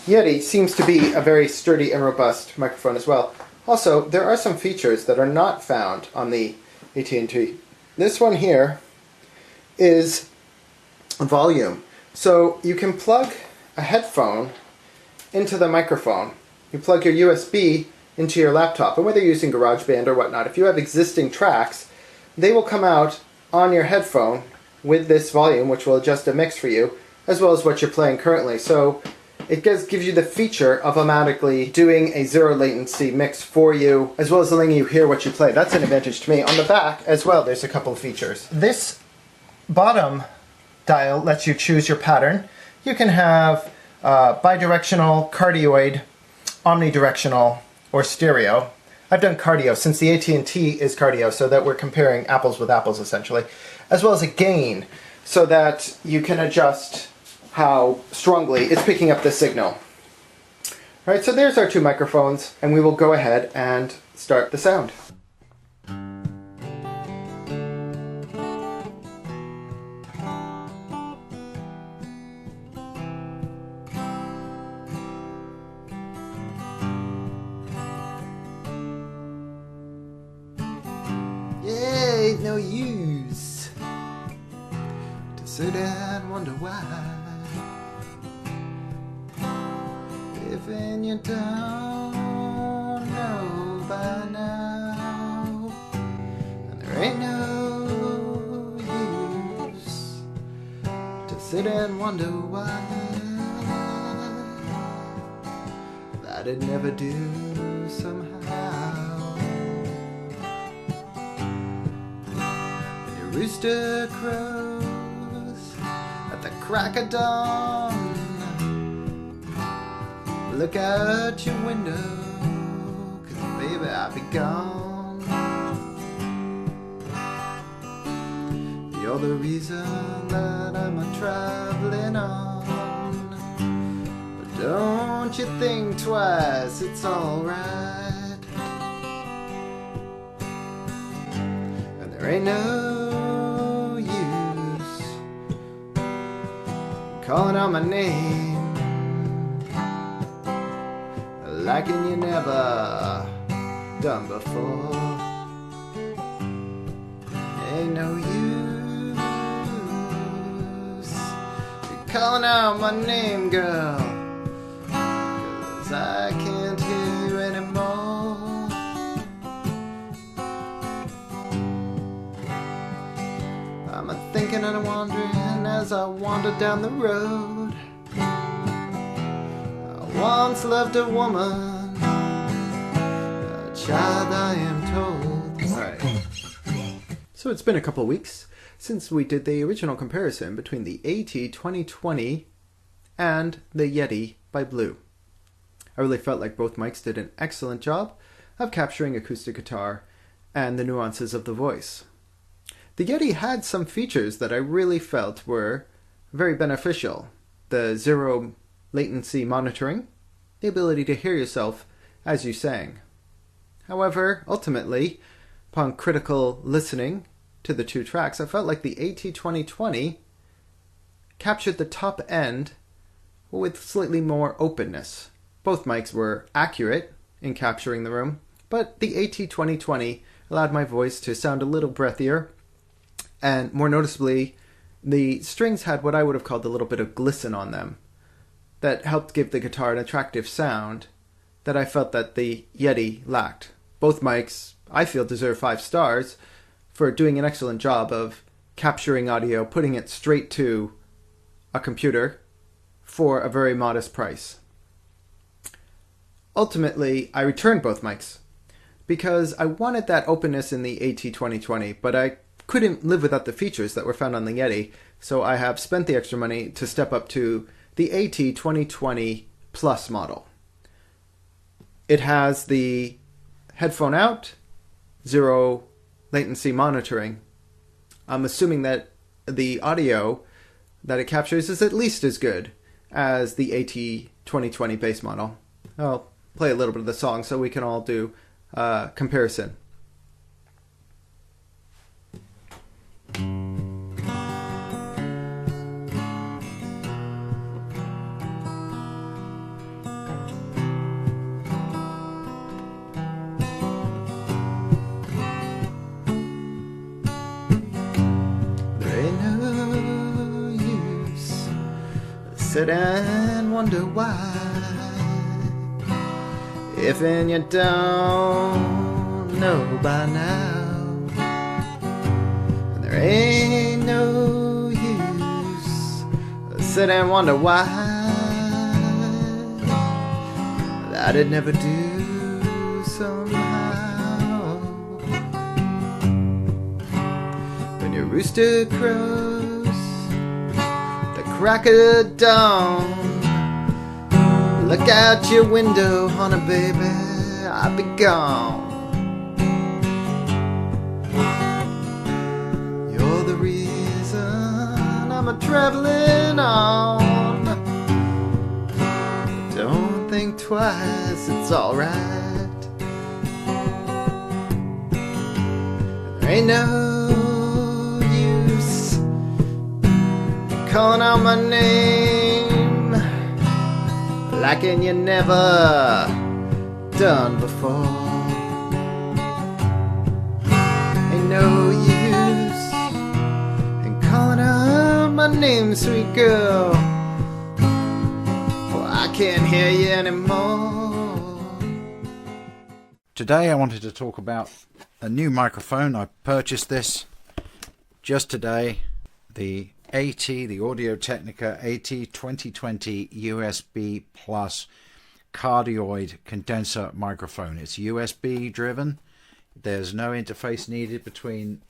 Yeti seems to be a very sturdy and robust microphone as well. Also, there are some features that are not found on the AT&T. This one here is volume. So you can plug a headphone into the microphone. You plug your USB into your laptop, and whether you're using GarageBand or whatnot, if you have existing tracks, they will come out on your headphone with this volume, which will adjust a mix for you, as well as what you're playing currently. So it gives you the feature of automatically doing a 0 latency mix for you, as well as letting you hear what you play. That's an advantage to me. On the back as well, there's a couple of features. This bottom dial lets you choose your pattern. You can have bidirectional, cardioid, omnidirectional, or stereo. I've done cardio since the AT&T is cardio, so that we're comparing apples with apples essentially, as well as a gain, so that you can adjust how strongly it's picking up the signal. Alright, so there's our 2 microphones, and we will go ahead and start the sound. Ain't no use to sit and wonder why, if you don't know by now, and there ain't no use to sit and wonder why that'd never do somehow. rooster crows at the crack of dawn. Look out your window, 'cause baby I'll be gone. You're the reason that I'm a-traveling on. But don't you think twice, it's alright. And there ain't no use calling out my name like you never done before. Ain't no use calling out my name, girl, 'cause I can't hear you anymore. I'm a-thinking and a-wandering as I wander down the road. I once loved a woman, a child I am told. Alright. So it's been a couple of weeks since we did the original comparison between the AT2020 and the Yeti by Blue. I really felt like both mics did an excellent job of capturing acoustic guitar and the nuances of the voice. The Yeti had some features that I really felt were very beneficial. The zero latency monitoring, the ability to hear yourself as you sang. However, ultimately, upon critical listening to the two tracks, I felt like the AT2020 captured the top end with slightly more openness. Both mics were accurate in capturing the room, but the AT2020 allowed my voice to sound a little breathier, and more noticeably, the strings had what I would have called a little bit of glisten on them that helped give the guitar an attractive sound that I felt that the Yeti lacked. Both mics, I feel, deserve 5 stars for doing an excellent job of capturing audio, putting it straight to a computer for a very modest price. Ultimately, I returned both mics because I wanted that openness in the AT2020, but I couldn't live without the features that were found on the Yeti, so I have spent the extra money to step up to the AT2020 Plus model. It has the headphone out, zero latency monitoring. I'm assuming that the audio that it captures is at least as good as the AT2020 base model. I'll play a little bit of the song so we can all do a comparison. Sit and wonder why, if and you don't know by now. And there ain't no use. Sit and wonder why that it'd never do somehow. When your rooster crows crack of dawn, look out your window, honey, baby, I'll be gone. You're the reason I'm a-traveling on. Don't think twice, it's alright. There ain't no calling out my name like you never done before. Ain't no use in calling out my name, sweet girl, for I can't hear you anymore. Today I wanted to talk about a new microphone. I purchased this just today, the Audio-Technica AT2020 USB Plus Cardioid Condenser microphone. It's USB driven. There's no interface needed between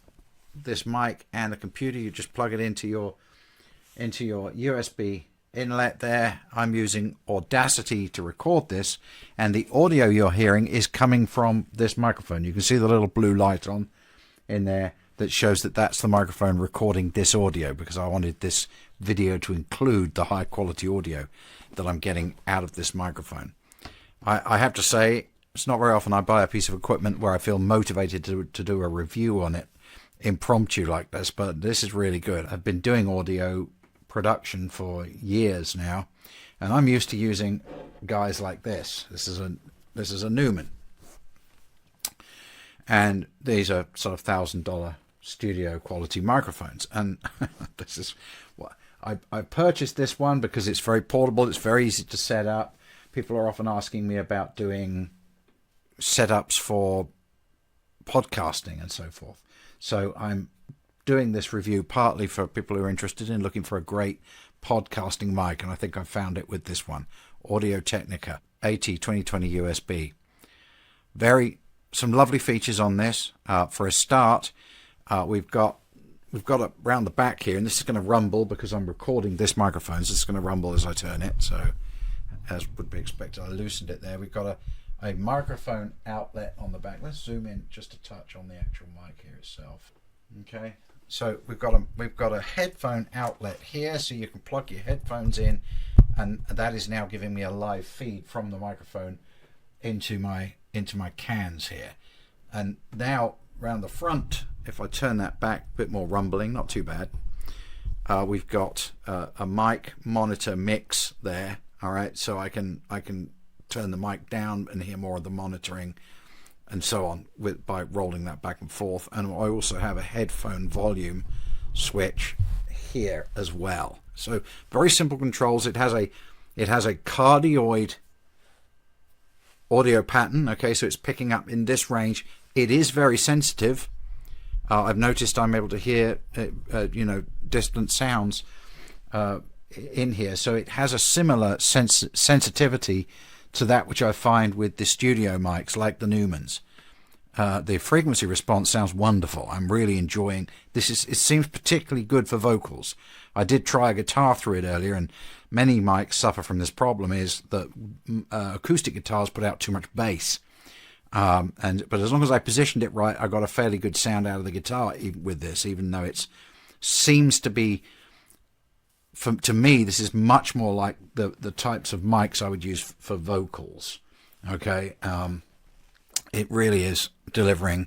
this mic and the computer. You just plug it into your USB inlet there. I'm using Audacity to record this, and the audio you're hearing is coming from this microphone. You can see the little blue light on in there that shows that that's the microphone recording this audio, because I wanted this video to include the high quality audio that I'm getting out of this microphone. I have to say, it's not very often I buy a piece of equipment where I feel motivated to do a review on it impromptu like this, but this is really good. I've been doing audio production for years now, and I'm used to using guys like this. This is a Neumann, and these are sort of $1,000 studio quality microphones, and this is what I purchased this one because it's very portable, it's very easy to set up. People are often asking me about doing setups for podcasting and so forth, so I'm doing this review partly for people who are interested in looking for a great podcasting mic, and I think I found it with this one, Audio-Technica AT2020 USB. Some lovely features on this. For a start, we've got it around the back here, and this is going to rumble because I'm recording this microphone, so it's going to rumble as I turn it, so as would be expected. I loosened it there. We've got a microphone outlet on the back. Let's zoom in just a touch on the actual mic here itself. Okay, so we've got a headphone outlet here, so you can plug your headphones in, and that is now giving me a live feed from the microphone into my cans here. And now around the front, if I turn that back, a bit more rumbling, not too bad. We've got a mic monitor mix there. All right, so I can turn the mic down and hear more of the monitoring and so on by rolling that back and forth. And I also have a headphone volume switch here as well. So very simple controls. It has a cardioid audio pattern. Okay, so it's picking up in this range. It is very sensitive. I've noticed I'm able to hear distant sounds in here. So it has a similar sensitivity to that which I find with the studio mics like the Neumanns. The frequency response sounds wonderful. I'm really enjoying this. It seems particularly good for vocals. I did try a guitar through it earlier, and many mics suffer from this problem, is that acoustic guitars put out too much bass. But as long as I positioned it right, I got a fairly good sound out of the guitar with this, even though it seems to be, to me, this is much more like the types of mics I would use for vocals. Okay, it really is delivering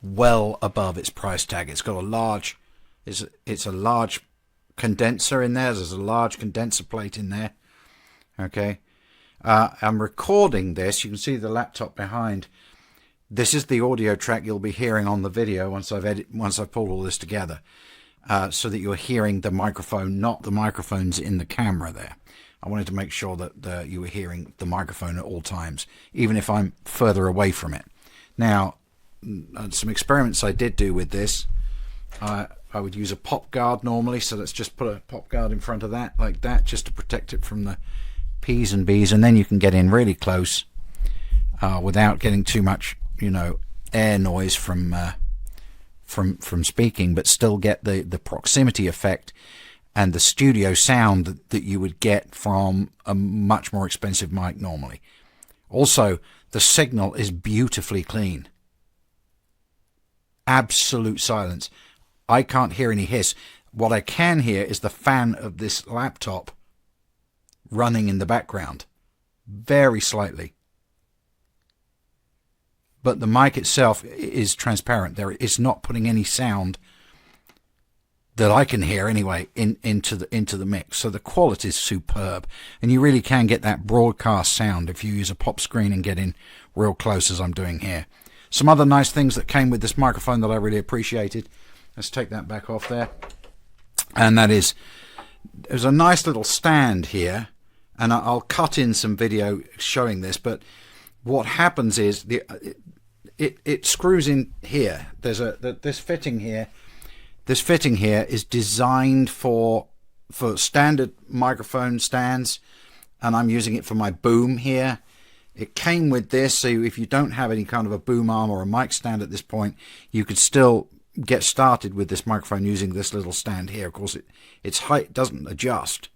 well above its price tag. It's got it's a large condenser in there. There's a large condenser plate in there. Okay, I'm recording this. You can see the laptop behind. This is the audio track you'll be hearing on the video once I've pulled all this together. So that you're hearing the microphone, not the microphones in the camera there. I wanted to make sure that you were hearing the microphone at all times, even if I'm further away from it. Now, some experiments I did do with this, I would use a pop guard normally, so let's just put a pop guard in front of that, like that, just to protect it from the P's and B's, and then you can get in really close without getting too much, air noise from speaking, but still get the proximity effect and the studio sound that you would get from a much more expensive mic normally. Also, the signal is beautifully clean. Absolute silence. I can't hear any hiss. What I can hear is the fan of this laptop running in the background, very slightly. But the mic itself is transparent. It's not putting any sound that I can hear anyway into the mix. So the quality is superb, and you really can get that broadcast sound if you use a pop screen and get in real close as I'm doing here. Some other nice things that came with this microphone that I really appreciated. Let's take that back off there, and that is, there's a nice little stand here, and I'll cut in some video showing this. But what happens is it screws in here. There's this fitting here. This fitting here is designed for standard microphone stands, and I'm using it for my boom here. It came with this, so if you don't have any kind of a boom arm or a mic stand at this point, you could still get started with this microphone using this little stand here. Of course, its height doesn't adjust,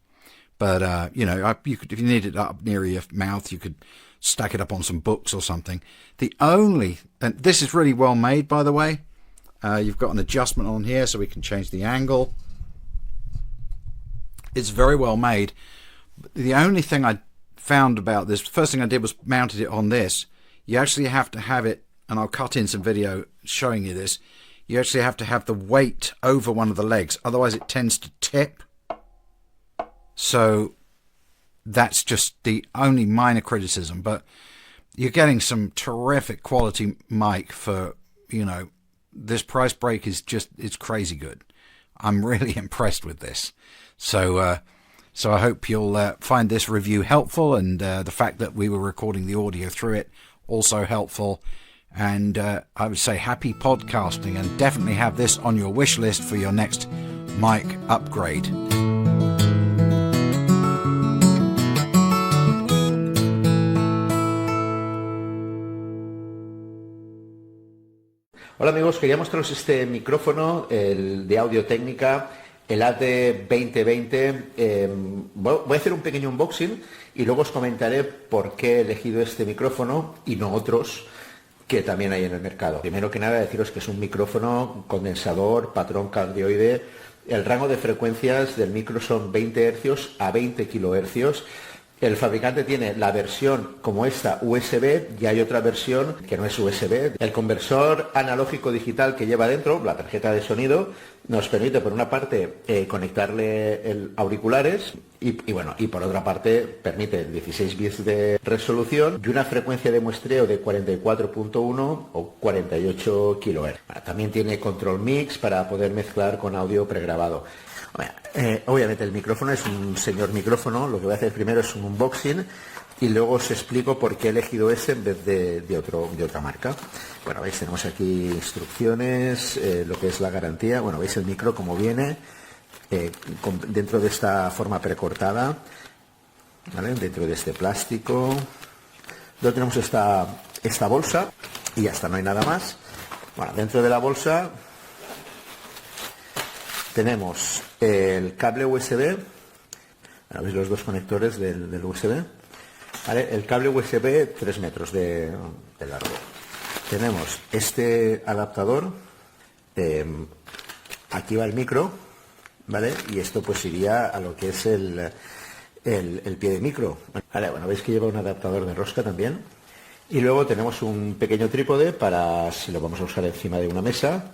but you know, you could, if you need it up near your mouth, you could stack it up on some books or something. And this is really well made, by the way. You've got an adjustment on here so we can change the angle. It's very well made. The only thing I found about this, first thing I did was mounted it on this. You actually have to have it, and I'll cut in some video showing you this. You actually have to have the weight over one of the legs, otherwise it tends to tip. So that's just the only minor criticism, but you're getting some terrific quality mic for, you know, this price break is just, it's crazy good. I'm really impressed with this. So I hope you'll find this review helpful, and the fact that we were recording the audio through it also helpful. And I would say happy podcasting, and definitely have this on your wish list for your next mic upgrade. Hola amigos, quería mostraros este micrófono, el de Audio-Technica, el AT2020. Voy a hacer un pequeño unboxing y luego os comentaré por qué he elegido este micrófono y no otros que también hay en el mercado. Primero que nada, deciros que es un micrófono condensador, patrón cardioide. El rango de frecuencias del micro son 20 Hz a 20 kHz. El fabricante tiene la versión como esta USB y hay otra versión que no es USB. El conversor analógico digital que lleva dentro, la tarjeta de sonido, nos permite por una parte conectarle auriculares y por otra parte permite 16 bits de resolución y una frecuencia de muestreo de 44.1 o 48 kHz. También tiene control mix para poder mezclar con audio pregrabado. Obviamente el micrófono es un señor micrófono. Lo que voy a hacer primero es un unboxing y luego os explico por qué he elegido este en vez de otra marca. Bueno, veis, tenemos aquí instrucciones, lo que es la garantía. Bueno, veis el micro como viene, dentro de esta forma precortada, ¿vale? Dentro de este plástico. Luego tenemos esta bolsa y ya está, no hay nada más. Bueno, dentro de la bolsa tenemos el cable USB, veis los dos conectores del USB, ¿vale? El cable USB 3 metros de largo. Tenemos este adaptador, aquí va el micro, ¿vale? Y esto pues iría a lo que es el pie de micro, ¿vale? Bueno, veis que lleva un adaptador de rosca también. Y luego tenemos un pequeño trípode para si lo vamos a usar encima de una mesa.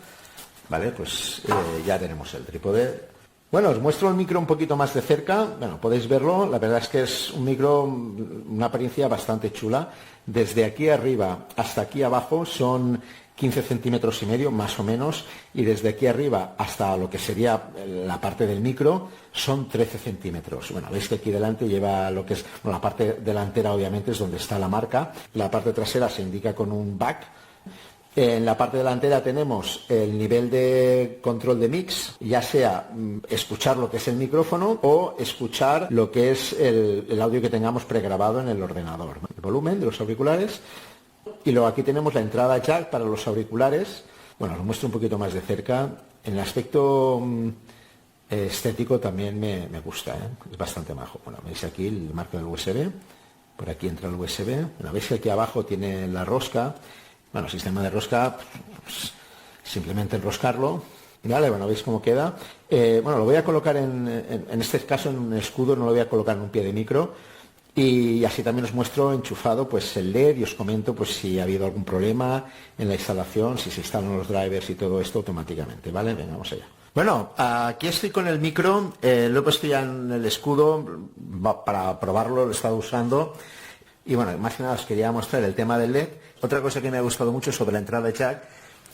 Vale, pues ya tenemos el trípode. Bueno, os muestro el micro un poquito más de cerca. Bueno, podéis verlo. La verdad es que es un micro, una apariencia bastante chula. Desde aquí arriba hasta aquí abajo son 15 centímetros y medio, más o menos. Y desde aquí arriba hasta lo que sería la parte del micro son 13 centímetros. Bueno, veis que aquí delante lleva lo que es, bueno, la parte delantera obviamente es donde está la marca. La parte trasera se indica con un back. En la parte delantera tenemos el nivel de control de mix, ya sea escuchar lo que es el micrófono o escuchar lo que es el audio que tengamos pregrabado en el ordenador. El volumen de los auriculares. Y luego aquí tenemos la entrada jack para los auriculares. Bueno, lo muestro un poquito más de cerca. En el aspecto estético también me gusta, es bastante majo. Bueno, veis aquí el marco del USB. Por aquí entra el USB. Bueno, veis que aquí abajo tiene la rosca. Bueno, sistema de rosca, pues, simplemente enroscarlo. Vale, bueno, veis cómo queda. Bueno, lo voy a colocar en este caso en un escudo, no lo voy a colocar en un pie de micro. Y así también os muestro enchufado pues el LED y os comento pues si ha habido algún problema en la instalación, si se instalan los drivers y todo esto automáticamente. Vale, venga, vamos allá. Bueno, aquí estoy con el micro, lo he puesto ya en el escudo para probarlo, lo he estado usando. Y bueno, más que nada os quería mostrar el tema del LED. Otra cosa que me ha gustado mucho sobre la entrada jack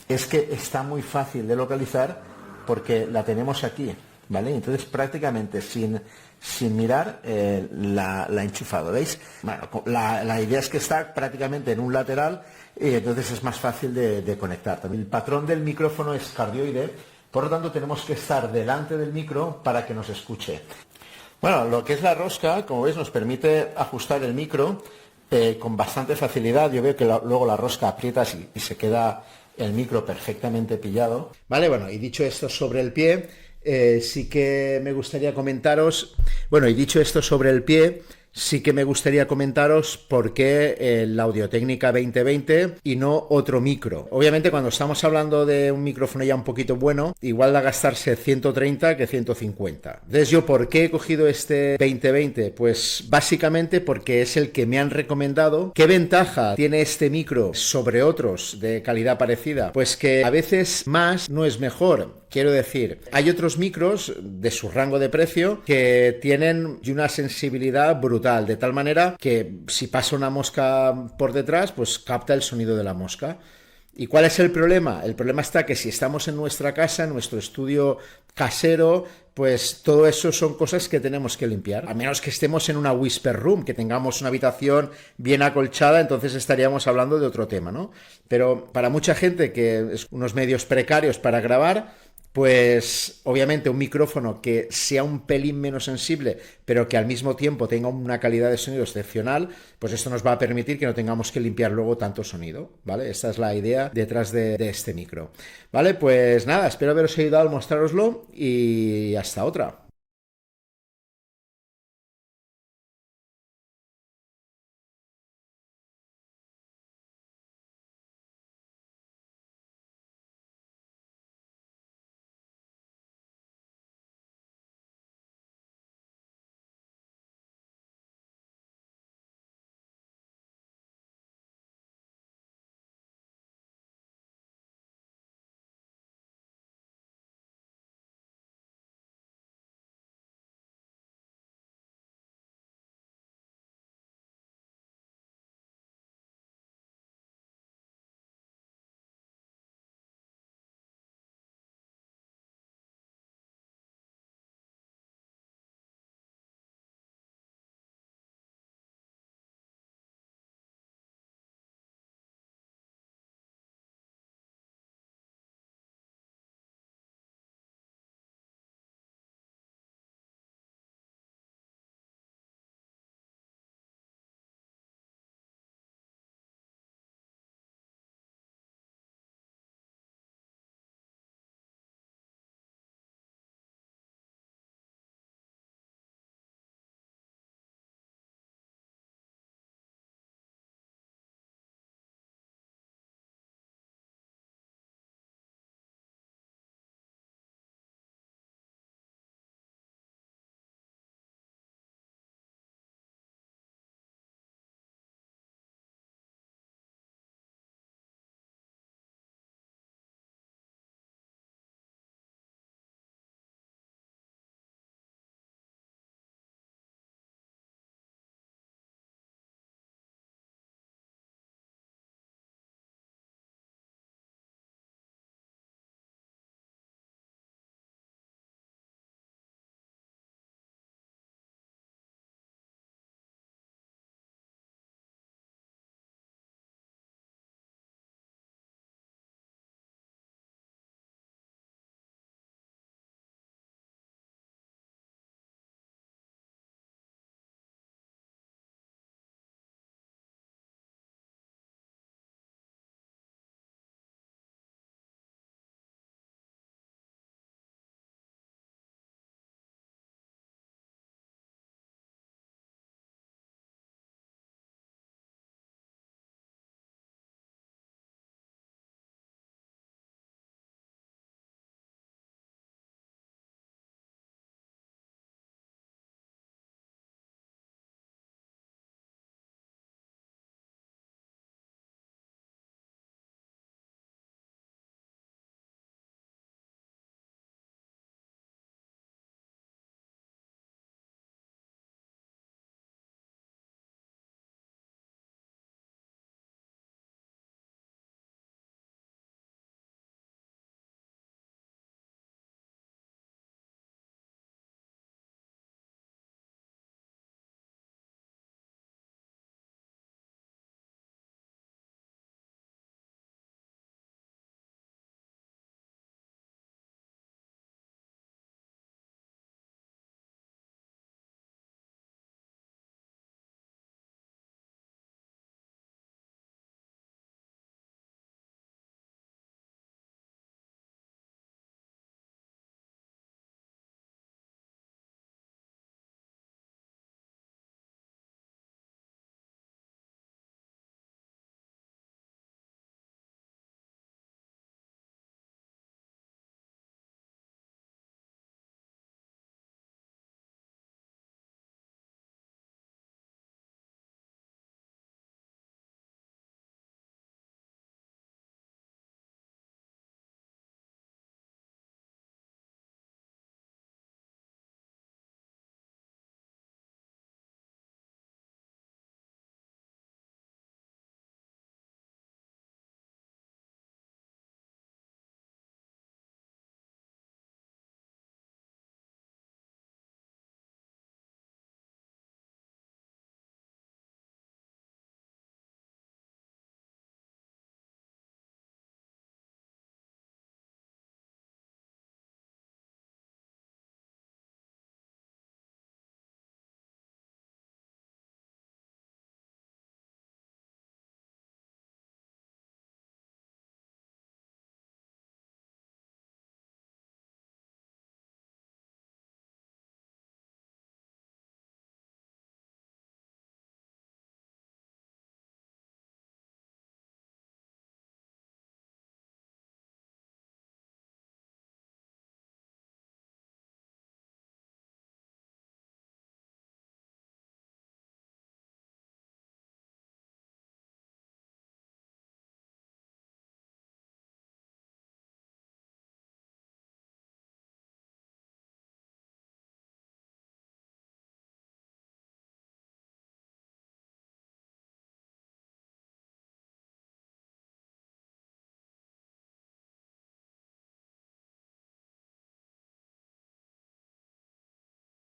es que está muy fácil de localizar porque la tenemos aquí, ¿vale? Entonces prácticamente sin mirar la he enchufado, ¿veis? Bueno, la idea es que está prácticamente en un lateral y entonces es más fácil de conectar. También el patrón del micrófono es cardioide, por lo tanto tenemos que estar delante del micro para que nos escuche. Bueno, lo que es la rosca, como veis, nos permite ajustar el micro con bastante facilidad. Yo veo que luego la rosca aprietas y se queda el micro perfectamente pillado. Vale, bueno, y dicho esto sobre el pie, sí que me gustaría comentaros, bueno, y dicho esto sobre el pie, sí que me gustaría comentaros por qué la Audio-Technica 2020 y no otro micro. Obviamente cuando estamos hablando de un micrófono ya un poquito bueno, igual da gastarse 130 que 150. Entonces yo, ¿por qué he cogido este 2020? Pues básicamente porque es el que me han recomendado. ¿Qué ventaja tiene este micro sobre otros de calidad parecida? Pues que a veces más no es mejor. Quiero decir, hay otros micros de su rango de precio que tienen una sensibilidad brutal, de tal manera que si pasa una mosca por detrás, pues capta el sonido de la mosca. ¿Y cuál es el problema? El problema está que si estamos en nuestra casa, en nuestro estudio casero, pues todo eso son cosas que tenemos que limpiar. A menos que estemos en una whisper room, que tengamos una habitación bien acolchada, entonces estaríamos hablando de otro tema, ¿no? Pero para mucha gente que es unos medios precarios para grabar, pues obviamente un micrófono que sea un pelín menos sensible, pero que al mismo tiempo tenga una calidad de sonido excepcional, pues esto nos va a permitir que no tengamos que limpiar luego tanto sonido, ¿vale? Esta es la idea detrás de este micro. ¿Vale? Pues nada, espero haberos ayudado a mostraroslo y hasta otra.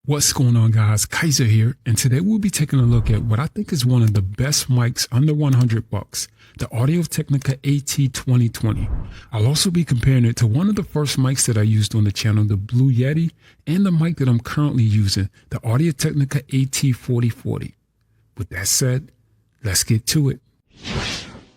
What's going on, guys? Kaiser here, and today we'll be taking a look at what I think is one of the best mics under $100, the Audio-Technica AT2020. I'll also be comparing it to one of the first mics that I used on the channel, the Blue Yeti, and the mic that I'm currently using, the Audio-Technica AT4040. With that said, let's get to it.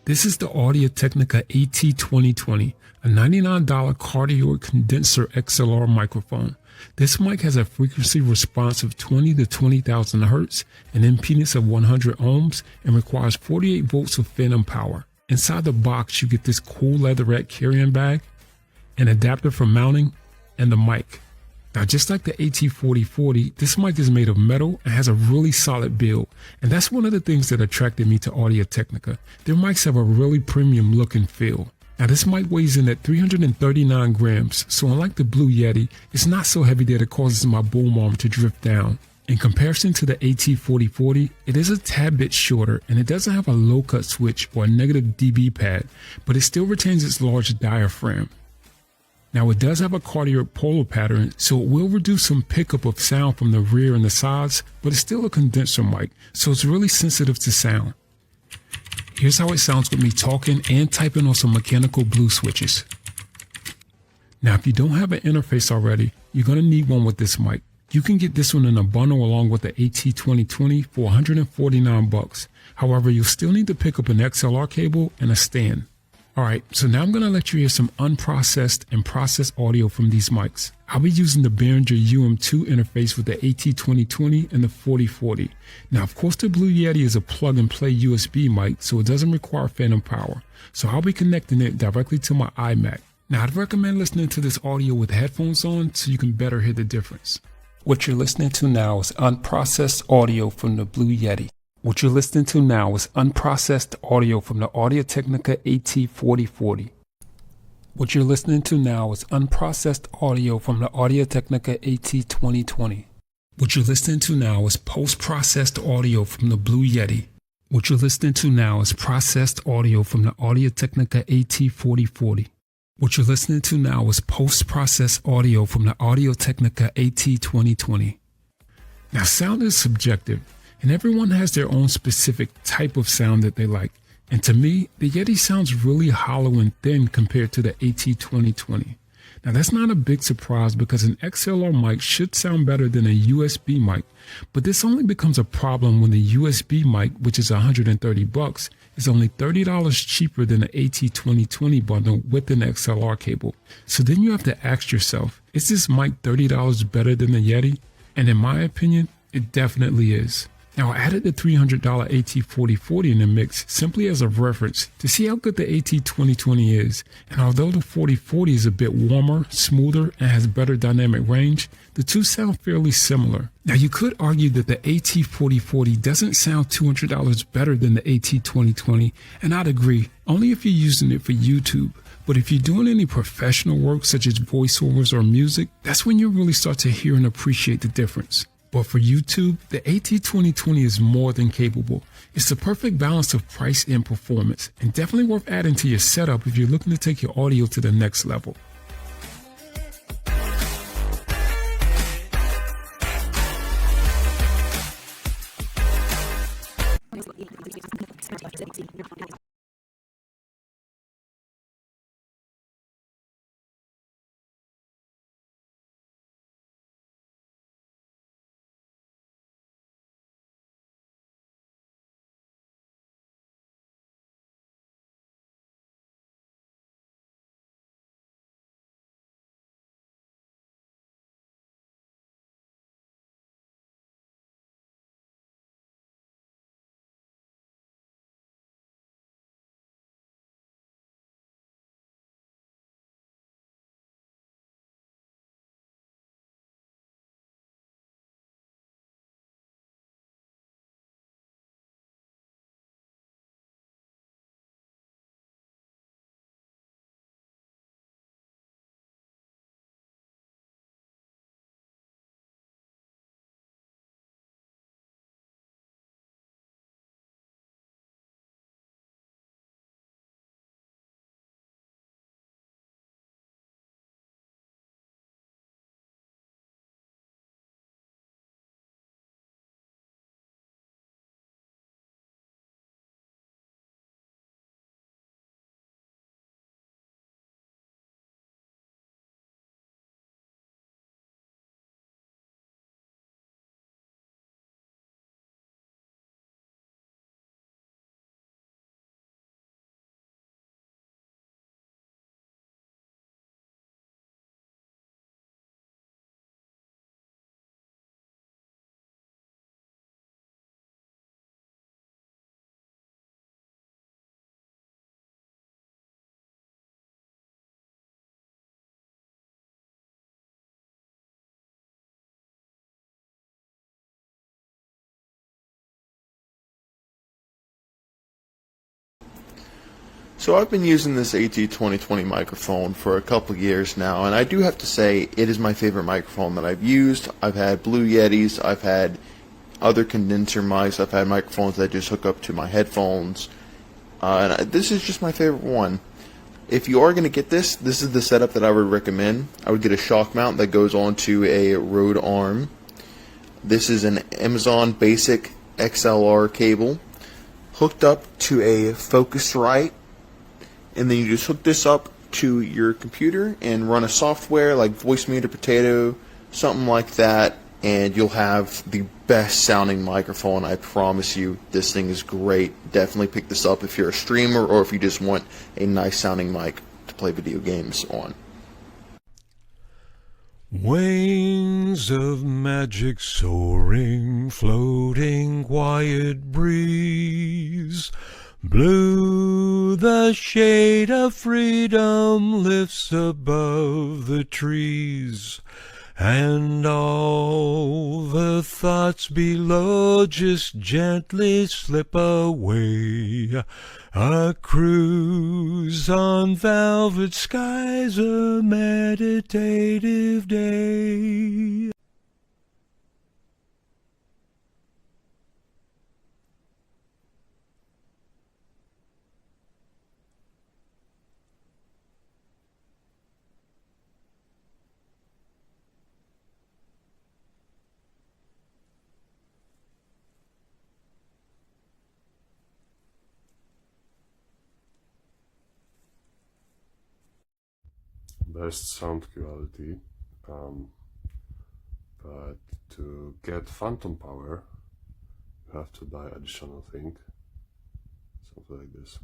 This is the Audio-Technica AT2020, a $99 Cardioid Condenser XLR microphone. This mic has a frequency response of 20 to 20,000 hertz, an impedance of 100 ohms, and requires 48 volts of phantom power. Inside the box, you get this cool leatherette carrying bag, an adapter for mounting, and the mic. Now, just like the AT4040, this mic is made of metal and has a really solid build, and that's one of the things that attracted me to Audio-Technica. Their mics have a really premium look and feel. Now, this mic weighs in at 339 grams, so unlike the Blue Yeti, it's not so heavy that it causes my boom arm to drift down. In comparison to the AT4040, it is a tad bit shorter, and it doesn't have a low cut switch or a negative dB pad, but it still retains its large diaphragm. Now, it does have a cardioid polar pattern, so it will reduce some pickup of sound from the rear and the sides, but it's still a condenser mic, so it's really sensitive to sound. Here's how it sounds with me talking and typing on some mechanical blue switches. Now, if you don't have an interface already, you're going to need one with this mic. You can get this one in a bundle along with the AT2020 for $149. However, you'll still need to pick up an XLR cable and a stand. Alright, so now I'm going to let you hear some unprocessed and processed audio from these mics. I'll be using the Behringer UM2 interface with the AT2020 and the 4040. Now, of course, the Blue Yeti is a plug-and-play USB mic, so it doesn't require phantom power. So I'll be connecting it directly to my iMac. Now, I'd recommend listening to this audio with headphones on so you can better hear the difference. What you're listening to now is unprocessed audio from the Blue Yeti. What you're listening to now is unprocessed audio from the Audio-Technica AT4040. What you're listening to now is unprocessed audio from the Audio-Technica AT2020. What you're listening to now is post-processed audio from the Blue Yeti. What you're listening to now is processed audio from the Audio-Technica AT4040. What you're listening to now is post-processed audio from the Audio-Technica AT2020. Now, sound is subjective, and everyone has their own specific type of sound that they like. And to me, the Yeti sounds really hollow and thin compared to the AT2020. Now, that's not a big surprise because an XLR mic should sound better than a USB mic, but this only becomes a problem when the USB mic, which is $130, is only $30 cheaper than the AT2020 bundle with an XLR cable. So then you have to ask yourself, is this mic $30 better than the Yeti? And in my opinion, it definitely is. Now, I added the $300 AT4040 in the mix simply as a reference to see how good the AT2020 is. And although the 4040 is a bit warmer, smoother, and has better dynamic range, the two sound fairly similar. Now, you could argue that the AT4040 doesn't sound $200 better than the AT2020, and I'd agree, only if you're using it for YouTube. But if you're doing any professional work such as voiceovers or music, that's when you really start to hear and appreciate the difference. But for YouTube, the AT2020 is more than capable. It's the perfect balance of price and performance, and definitely worth adding to your setup if you're looking to take your audio to the next level. So I've been using this AT2020 microphone for a couple years now, and I do have to say it is my favorite microphone that I've used. I've had Blue Yetis, I've had other condenser mics, I've had microphones that just hook up to my headphones, and this is just my favorite one. If you are going to get this, this is the setup that I would recommend. I would get a shock mount that goes onto a Rode arm. This is an Amazon Basic XLR cable hooked up to a Focusrite, and then you just hook this up to your computer and run a software like Voicemeeter Potato, something like that, and you'll have the best sounding microphone. I promise you, this thing is great. Definitely pick this up if you're a streamer or if you just want a nice sounding mic to play video games on. Wings of magic soaring, floating quiet breeze. Blue, the shade of freedom lifts above the trees, and all the thoughts below just gently slip away. A cruise on velvet skies, a meditative day. Best sound quality, but to get phantom power you have to buy additional thing, something like this.